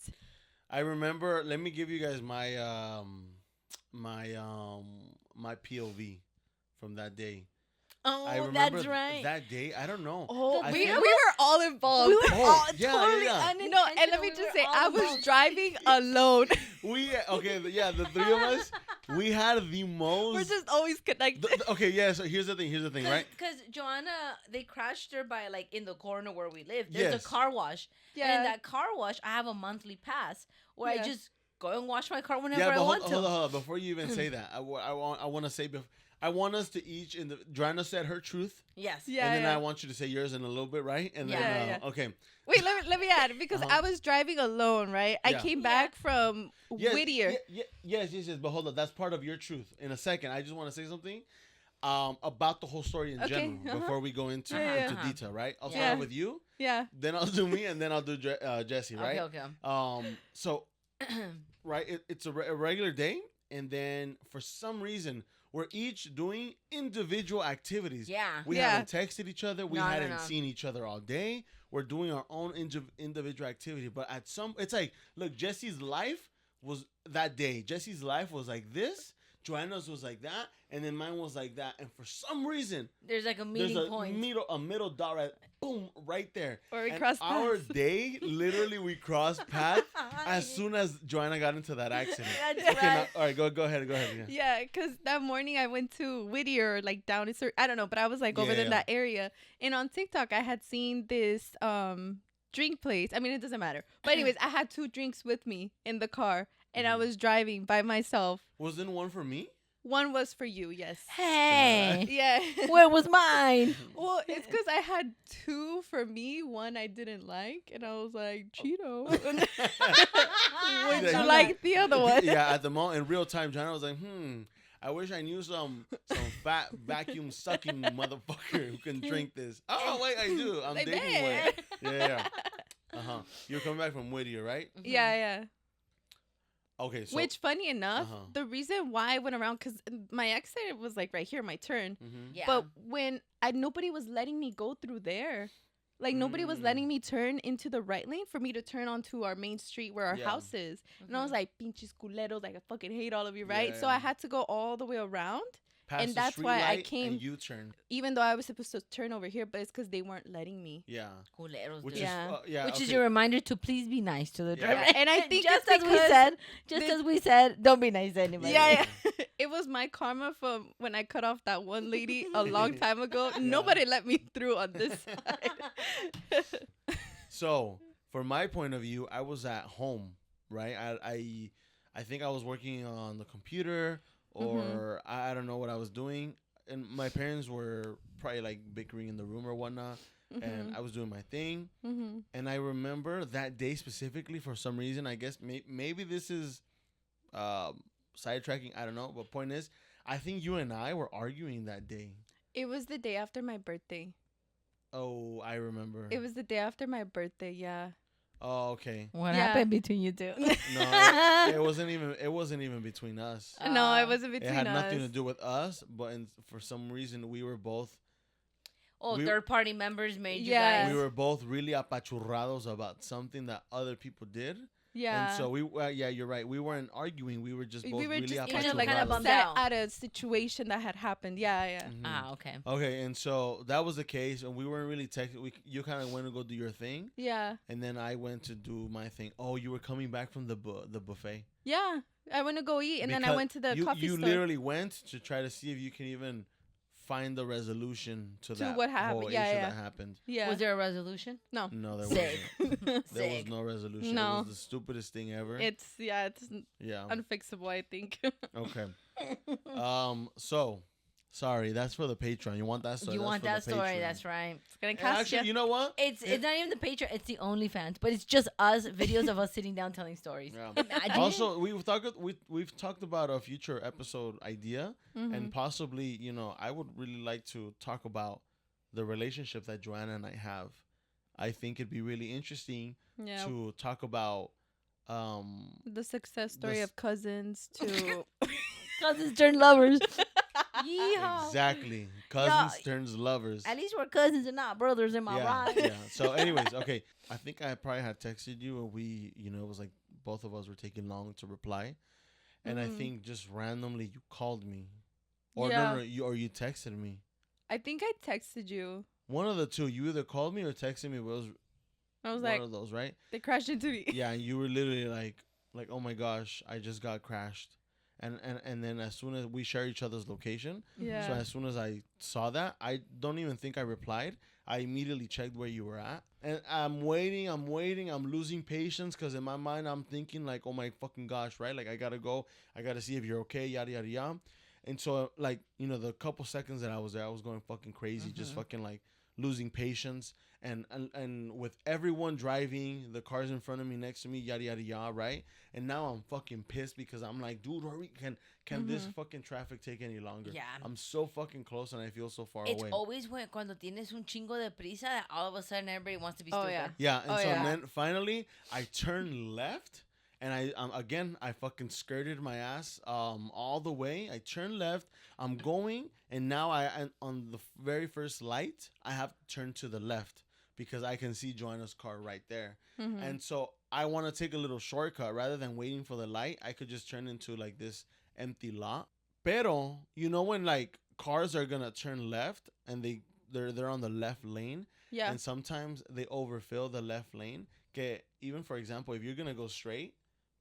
I remember. Let me give you guys my my POV from that day. Oh, I remember that's right. that day. I don't know. Oh, I we think- were all involved. We were Oh, all yeah, totally yeah. No, and let me just say, I was driving alone. We yeah, the 3 of us. We had the most. We're just always connected. Okay, yeah. So here's the thing, right? Because Joanna, they crashed her by like in the corner where we live. There's Yes. a car wash. And in that car wash, I have a monthly pass where Yeah. I just go and wash my car whenever Yeah, I but want hold to. on. Before you even say that, I want to say I want us to each Joanna said her truth, Yes. Yeah, and then yeah. I want you to say yours in a little bit, right? And then Yeah, yeah. okay. Wait, let me add because Uh-huh. I was driving alone, right? I Yeah. came Yeah. back from Yes, Whittier. Yes. But hold on, that's part of your truth. In a second, I just want to say something about the whole story in Okay, general uh-huh. before we go into Yeah, into detail, right? I'll Yeah. start with you, Yeah. then I'll do me, and then I'll do Jesse, right? Okay. So right, it's a regular day, and then for some reason we're each doing individual activities. Yeah. We Yeah. haven't texted each other. We No, no, hadn't no. seen each other all day. We're doing our own individual activity. But it's like, look, Jesse's life was that day. Jesse's life was like this. Joanna's was like that, and then mine was like that. And for some reason, There's like a there's meeting a point. middle dot right, boom, right there. Where we And crossed our paths. day, literally, we crossed paths as soon as Joanna got into that accident. That's Okay, now, right. all right, go ahead. Yeah. Yeah, because that morning I went to Whittier, like down in I don't know, but I was like over Yeah, there in yeah. that area. And on TikTok, I had seen this drink place. I mean, it doesn't matter. But anyways, I had 2 drinks with me in the car, and I Mhm. was driving by myself. Wasn't one for me? One was for you, yes. Hey. Yeah. Where was mine? Well, it's because I had 2 for me. One I didn't like, and I was like, Cheeto. Would Yeah, you you- like the other one? Yeah, at the moment, in real time, Joanna was like, I wish I knew some fat vacuum sucking motherfucker who can drink this. Oh, wait, I do. I'm Like, dating man. one. Yeah. Uh-huh. You're coming back from Whittier, right? Yeah, yeah. Okay, so. Which, funny enough, Uh-huh. the reason why I went around, because my exit was like right here, my turn. Mhm. Yeah. But when nobody was letting me go through there. Like, nobody was letting me turn into the right lane for me to turn onto our main street where our Yeah. house is. And I was Mhm. like, pinches culeros, like, I fucking hate all of you, right? Yeah, So yeah. I had to go all the way around, Past and the that's street why I light came- And U-turn. even though I was supposed to turn over here, but it's because they weren't letting me. Yeah. Culeros, Which dude. Yeah. is, Which is okay. your reminder to please be nice to the Yeah. driver. Yeah, and I think just it's as we because said, this- as we said, don't be nice to anybody. Yeah, yeah. It was my karma from when I cut off that one lady a long time ago. Nobody let me through on this side. So, from my point of view, I was at home, right? I think I was working on the computer, or I don't know what I was doing, and my parents were probably like bickering in the room or whatnot, and I was doing my thing. Mm-hmm. And I remember that day specifically for some reason. I guess maybe this is sidetracking. I don't know. But point is, I think you and I were arguing that day. It was the day after my birthday. Oh, I remember. It was the day after my birthday, yeah. Oh, okay. What Yeah. happened between you two? No, it wasn't even. It wasn't even between us. No, it wasn't between It had us. nothing to do with us, but for some reason we were both Oh, We- third party members made you Yeah. guys. we were both really apachurrados about something that other people did. Yeah. And so yeah, you're right. We weren't arguing. We were just both we were really just kind kind of of like kinda bummed upset out. at a situation that had happened. Yeah, yeah. Mhm. Ah, okay. Okay, and so that was the case, and we weren't really texting. You kind of went to go do your thing, Yeah. and then I went to do my thing. Oh, you were coming back from the buffet. Yeah. I went to go eat, and then I Because went to the you coffee store. literally went to try to see if you can even find the resolution to To that what happened. whole Yeah, issue yeah. that happened. Yeah. Was there a resolution? No. No, there Sick. wasn't. There was Sick. no resolution. No. It was the stupidest thing ever. It's yeah. unfixable, I think. Okay. So, sorry, that's for the Patreon. You want that story? You That's want for the that story? Patreon. That's right. It's gonna And cost actually, you. you know what? It's not even the Patreon. It's the OnlyFans, but it's just us videos of us sitting down telling stories. Yeah. Imagine. Also, we've talked about a future episode idea, and possibly, you know, I would really like to talk about the relationship that Joanna and I have. I think it'd be really interesting Yeah. to talk about The success story This- of cousins to Cousins turn lovers. Yeehaw. exactly cousins turns lovers. At least we're cousins and not brothers. Am I Yeah, right? yeah. So, anyways, okay. I think I probably had texted you, and we, you know, it was like both of us were taking long to reply, and I think just randomly you called me, or Yeah. no, you texted me. I think I texted you. One of the two. You either called me or texted me. But it was I was one like, of those, right? they crashed into me. Yeah, and you were literally like, oh my gosh, I just got crashed, and then as soon as we share each other's location, Yeah. so as soon as I saw that, I don't even think I replied. I immediately checked where you were at, and I'm waiting, I'm losing patience because in my mind I'm thinking like, oh my fucking gosh, right? Like I gotta go, I gotta see if you're okay, yada yada yada. And so like, you know, the couple seconds that I was there, I was going fucking crazy, just fucking like losing patience, and with everyone driving, the cars in front of me, next to me, yada yada yada, right? And now I'm fucking pissed because I'm like, dude, hurry, can this fucking traffic take any longer? Yeah. I'm so fucking close and I feel so far It's away. always when cuando tienes un chingo de prisa that all of a sudden everybody wants to be Oh, stupid. yeah. Yeah, and Oh, so yeah. then finally I turned left, and I fucking skirted my ass all the way. I turned left. I'm going, and now on the very first light I have to turn to the left because I can see Joanna's car right there, and so I want to take a little shortcut rather than waiting for the light. I could just turn into like this empty lot. Pero you know when like cars are gonna turn left and they're on the left lane. Yeah. And sometimes they overfill the left lane. Okay, even for example, if you're gonna go straight,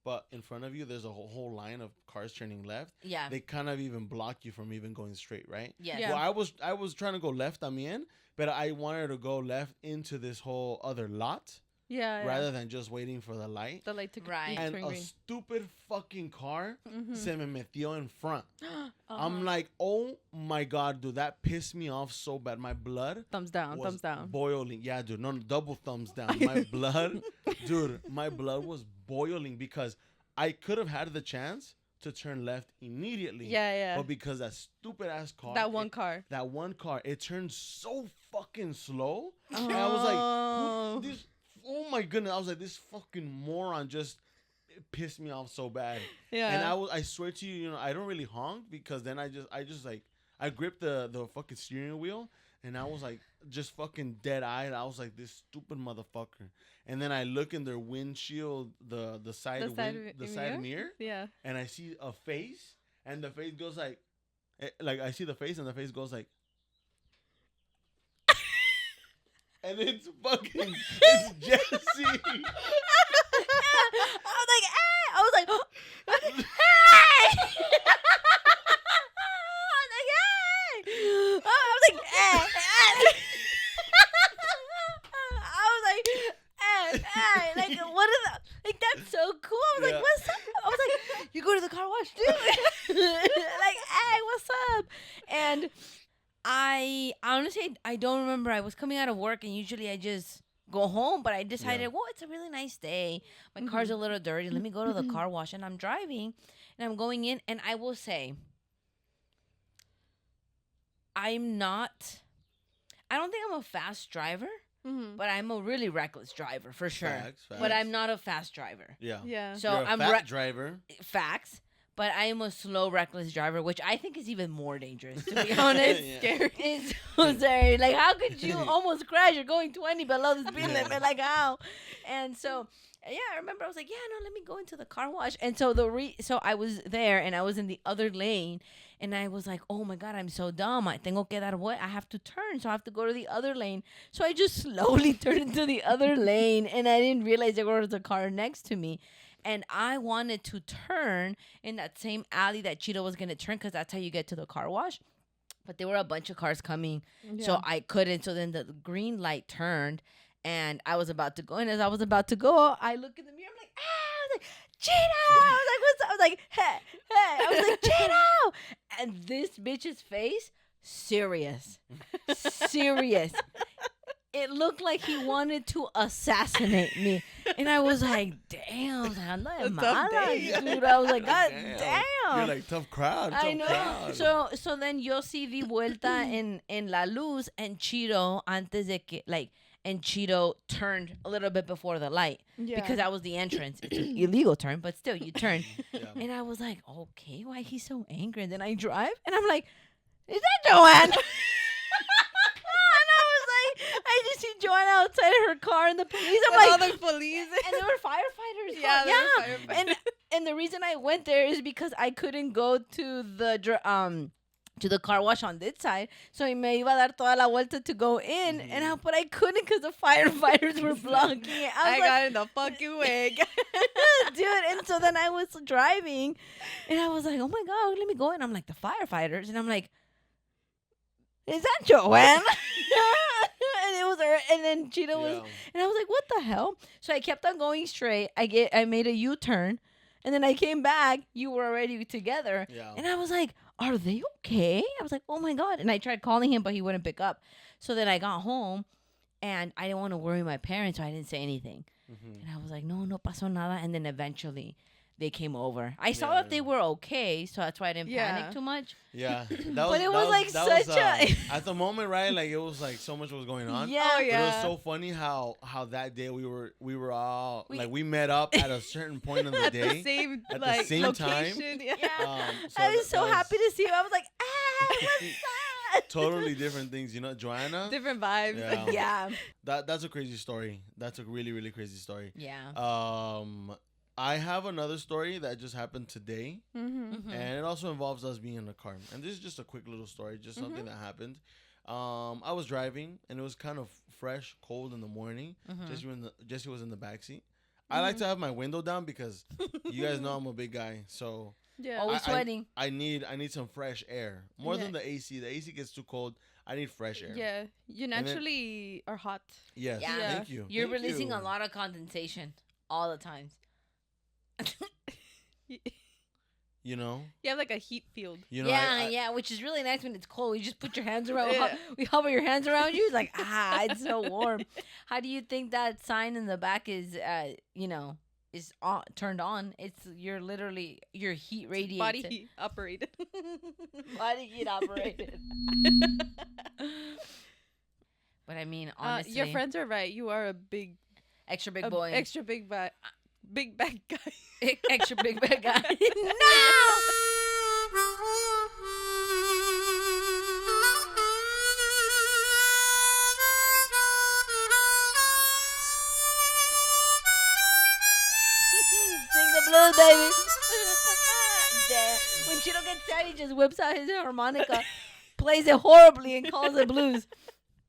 but in front of you there's a whole line of cars turning left, Yeah. they kind of even block you from even going straight, right? Yes. Yeah. Well, I was trying to go left también, but I wanted to go left into this whole other lot Yeah. rather than just waiting for the light. the light to Right. And turn a green. stupid fucking car se me metió en front. Uh-huh. I'm like, oh my god, dude, that pissed me off so bad. My blood thumbs down. was Thumbs down. boiling. Yeah, dude, no, double thumbs down. My blood, dude, my blood was boiling because I could have had the chance to turn left immediately. Yeah, yeah. But because that stupid ass car, That one car. that one car, it turned so fucking slow. And I was like, this, oh my goodness. I was like, this fucking moron just it pissed me off so bad. Yeah. And I swear to you, you know, I don't really honk because then I just like, I gripped the fucking steering wheel and I was like, just fucking dead eyed. I was like, this stupid motherfucker. And then I look in their windshield, the side mirror, Yeah. and I see a face, and the face goes like I see the face, and the face goes like, and it's Jesse. I was like, hey! I was like, hey! I was like, hey! I was like, hey! Like, what is that? Like, that's so cool. I was Yeah. like, what's up? I was like, you go to the car wash too? Like, hey, what's up? And I honestly, I don't remember. I was coming out of work, and usually I just go home, but I decided, well, it's a really nice day. My car's a little dirty. Let me go to the car wash. And I'm driving, and I'm going in, and I will say, I don't think I'm a fast driver, but I'm a really reckless driver for sure. Facts. But I'm not a fast driver. Yeah. Yeah. So You're a I'm fat driver. facts. But I am a slow, reckless driver, which I think is even more dangerous, to be honest. Yeah. Scary. It's so scary. Like, how could you almost crash? You're going 20 below the speed limit. Like, how? And so, yeah, I remember I was like, yeah, no, let me go into the car wash. And so so I was there, and I was in the other lane, and I was like, oh my God, I'm so dumb. I tengo que dar vuelta. I have to turn, so I have to go to the other lane. So I just slowly turned into the other lane, and I didn't realize there was a car next to me. And I wanted to turn in that same alley that Cheeto was going to turn because that's how you get to the car wash. but there were a bunch of cars coming, so I couldn't. So then the green light turned, and I was about to go. And as I was about to go, I look in the mirror. I'm like, ah! I was like, Cheeto! I was like, what's up? I was like, hey, hey! I was like, Cheeto! And this bitch's face, serious. It looked like he wanted to assassinate me. And I was like, damn, anda de mala, dude. I was like, God damn. You're like, tough crowd. I Tough know. crowd. So then yo sí di vuelta en la luz, and Cheeto, antes de que, like, and Cheeto turned a little bit before the light. Because that was the entrance. It's an illegal turn, but still, you turn. Yeah. And I was like, okay, why he's so angry? And then I drive, and I'm like, is that Joanne? I just see Joanna outside her car and the police. I'm like, all the police. And there were firefighters. Yeah, there were firefighters. And the reason I went there is because I couldn't go to the car wash on this side, so me iba a dar toda la vuelta to go in, but I couldn't because the firefighters were blocking it. I got in the fucking way, dude. And so then I was driving, and I was like, oh my God, let me go in. I'm like, the firefighters, and I'm like, is that Joanne? And it was her, and then Cheeto was, and I was like, what the hell? So I kept on going straight. I made a U-turn, and then I came back. You were already together, and I was like, are they okay? I was like, oh my God. And I tried calling him, but he wouldn't pick up. So then I got home, and I didn't want to worry my parents, so I didn't say anything. And I was like, no pasó nada. And then eventually they came over. I saw that they were okay, so that's why I didn't panic too much. Yeah. But it was like such a... At the moment, right? Like, it was like so much was going on. Yeah. Oh, yeah. But it was so funny how that day we were all like, we met up at a certain point of the day. At the same location. time. Yeah. So I was so happy to see him. I was like, what's that? Totally different things, you know, Joanna. Different vibes. Yeah. That's a crazy story. That's a really, really crazy story. Yeah. I have another story that just happened today, Mm-hmm. and it also involves us being in a car. And this is just a quick little story, just something that happened. I was driving, and it was kind of fresh, cold in the morning. Jesse was in the backseat. I like to have my window down because you guys know I'm a big guy, so Yeah. Always sweating. I need some fresh air more than the AC. The AC gets too cold. I need fresh air. Yeah. You naturally are hot. Yes. Yeah. Thank you. You're Thank releasing you. a lot of condensation all the times. You know. You have like a heat field. You know. Yeah, which is really nice when it's cold. You just put your hands around. We hover your hands around you. It's like it's so warm. How do you think that sign in the back is? Is turned on? You're literally your heat radiates. Body heat operated. Body heat operated. But I mean, honestly, your friends are right. You are a big, extra big boy, extra big bag, big bag guy. extra big bag guy. No. Sing the blues, baby. Damn. When Cheeto gets sad, he just whips out his harmonica, plays it horribly, and calls it blues.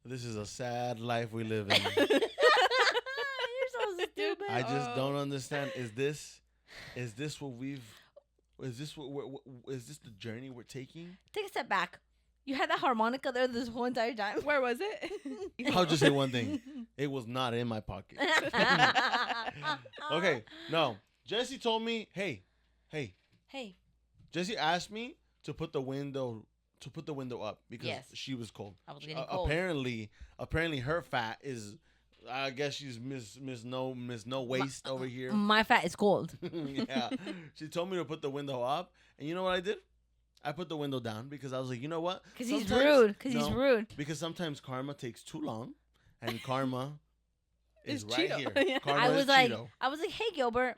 This is a sad life we live in. You're so stupid. I just don't understand. Is this what we've? Is this the journey we're taking? Take a step back. You had that harmonica there this whole entire time. Where was it? I'll just say one thing. It was not in my pocket. Okay, no. Jesse told me, hey. Jesse asked me to put the window up because she was cold. I was getting cold. Apparently her fat is, I guess she's miss no waist over here. My fat is cold. Yeah. She told me to put the window up, and you know what I did? I put the window down because I was like, you know what? Because he's rude. Because sometimes karma takes too long, and karma is right Cheeto. here. Karma I was like, Cheeto. hey Gilbert,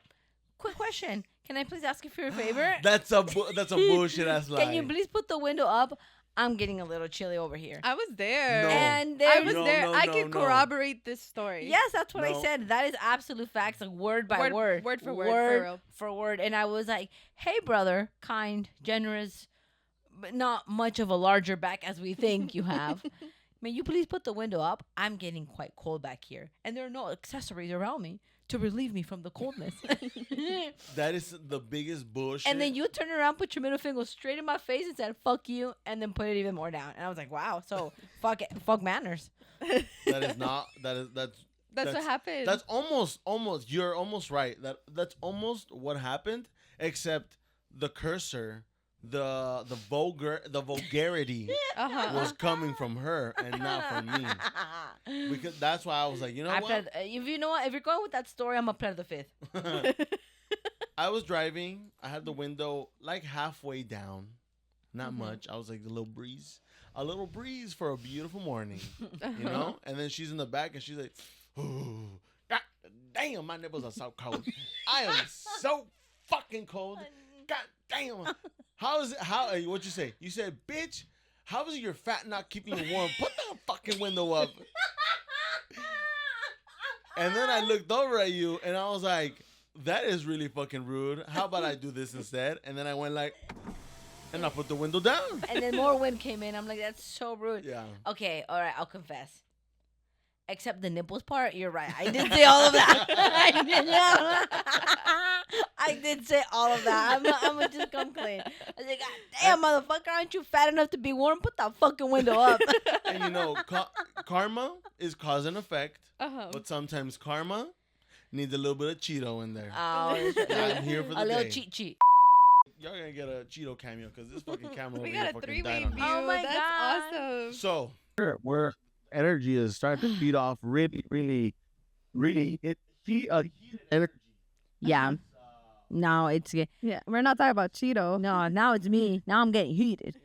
quick question. Can I please ask you for a favor? That's a bullshit ass lie. Can you please put the window up? I'm getting a little chilly over here. I was there. No. And I there was No, there. no, I no, can no. corroborate this story. Yes, that's what I No. said. That is absolute facts, like word by word. Word for word, for Word real. for word. And I was like, hey, brother, kind, generous, but not much of a larger back as we think you have. May you please put the window up? I'm getting quite cold back here. And there are no accessories around me. to relieve me from the coldness. That is the biggest bullshit. And then you turn around, put your middle finger straight in my face and said, fuck you, and then put it even more down. And I was like, wow, so fuck manners. That is not. That's what happened. That's almost. You're almost right. That's almost what happened. Except the cursor, the vulgarity was coming from her and not from me. Because that's why I was like, you know what? If you're going with that story, I'm gonna play the fifth. I was driving. I had the window like halfway down, not much. I was like a little breeze for a beautiful morning, you know. And then she's in the back and she's like, "Ooh, God damn, my nipples are so cold. I am so fucking cold. God damn. How is it? What'd you say? You said, bitch. How is your fat not keeping you warm? Put the fucking window up." And then I looked over at you and I was like, that is really fucking rude. How about I do this instead? And then I went like, and I put the window down. And then more wind came in. I'm like, that's so rude. Yeah. Okay, all right, I'll confess. Except the nipples part, you're right. I did say all of that. I did say all of that. I'm gonna just come clean. I was like, God damn, motherfucker, aren't you fat enough to be warm? Put that fucking window up. And you know, karma is cause and effect. But sometimes karma needs a little bit of Cheeto in there. Oh, I'm here for the a little day. cheat. Y'all gonna get a Cheeto cameo because this fucking camera over we here got a fucking 3-way died on view. me. Oh my That's God. awesome. So where energy is starting to feed off really heat energy. Yeah. No, it's Yeah, we're not talking about Cheeto. no. Now it's me. Now I'm getting heated.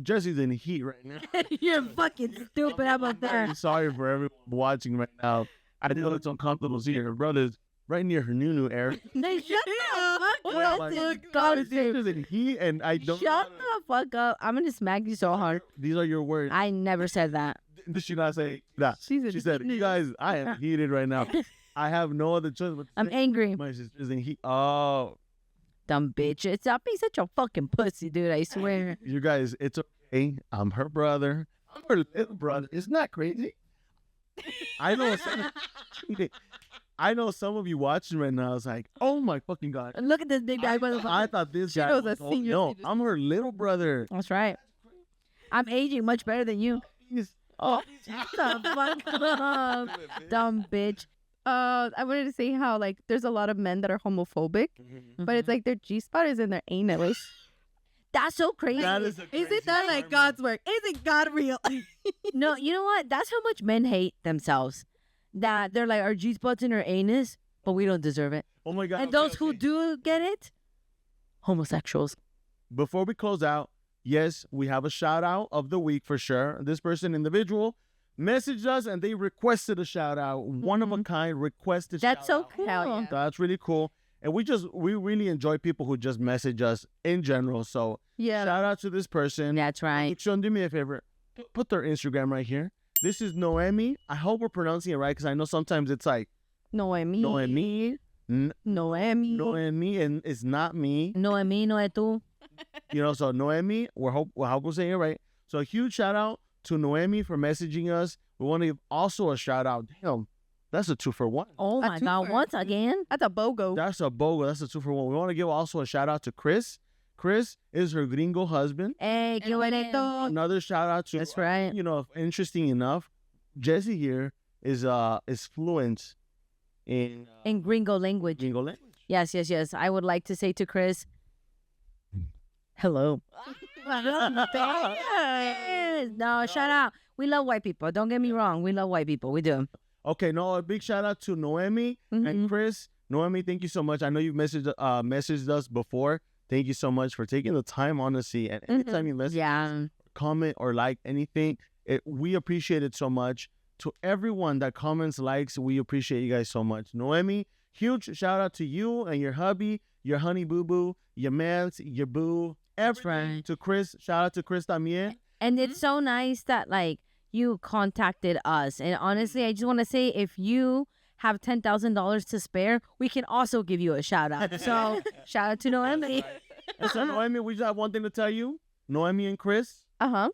Jesse's in heat right now. You're fucking stupid. How about that? I'm sorry for everyone watching right now. I know it's uncomfortable seeing her brother's right near her new area. Shut the fuck up. Like, God, She's in heat and I don't. shut the fuck up. I'm gonna smack you so hard. These are your words. I never said that. Did she not say that? She's in She said, heat. "You guys, I am heated right now. I have no other choice but to I'm say angry. my sister's in heat." Oh, Dumb bitch. It's not being such a fucking pussy, dude. I swear. you guys, it's okay. I'm her brother. I'm her little brother. Isn't that crazy? I know. I know some of you watching right now is like, "Oh my fucking god!" Look at this big bag I motherfucker. thought this guy Cheeto's was a senior no. citizen. I'm her little brother. That's right. I'm aging much better than you. Oh, Shut the fuck up. Dumb bitch. I wanted to say how like there's a lot of men that are homophobic, but it's like their G spot is in their anus. That's so crazy. that is a Isn't that crazy like karma. God's work? Isn't God real? No, you know what? That's how much men hate themselves. That they're like, our G spot's in our anus, but we don't deserve it. Oh my god! And those who do get it, homosexuals. Before we close out, yes, we have a shout out of the week for sure. This person, individual, messaged us and they requested a shout out. One of a kind requested. That's so shout-out. cool. Hell yeah. That's really cool. And we really enjoy people who just message us in general. So Yeah. shout out to this person. That's right. Sean, do me a favor. Put their Instagram right here. This is Noemi. I hope we're pronouncing it right because I know sometimes it's like Noemi. Noemi, Noemi. and it's not me. No es mí, no es tú. You know, so Noemi, we hope we're saying it right. So a huge shout out to Noemi for messaging us. We want to give also a shout out. Damn, that's a 2-for-1. Oh A my God. twofer. Once again? That's a BOGO. That's a BOGO. That's a 2-for-1. We want to give also a shout out to Chris. Chris is her gringo husband. Hey, qué bonito. Another shout out to, That's right. you know, interesting enough, Jesse here is fluent in Gringo language. gringo language. Yes. I would like to say to Chris, hello. Yes. No, shout out. We love white people. Don't get me wrong. We love white people. We do. Okay, no, a big shout out to Noemi and Chris. Noemi, thank you so much. I know you've messaged us before. Thank you so much for taking the time, honestly. And anytime you message, Yeah. comment, or like anything, we appreciate it so much. To everyone that comments, likes, we appreciate you guys so much. Noemi, huge shout out to you and your hubby, your honey boo boo, your mans, your boo, everything. right. To Chris, shout out to Chris también. And it's so nice that like you contacted us. And honestly, I just want to say if you have $10,000 to spare, we can also give you a shout out. So shout out to Noemi. So Noemi, we just have one thing to tell you. Noemi and Chris, Uh-huh.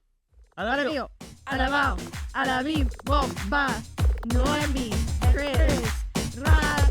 I love you. Alabao, alabim, bomba, Noemi, Chris. Run.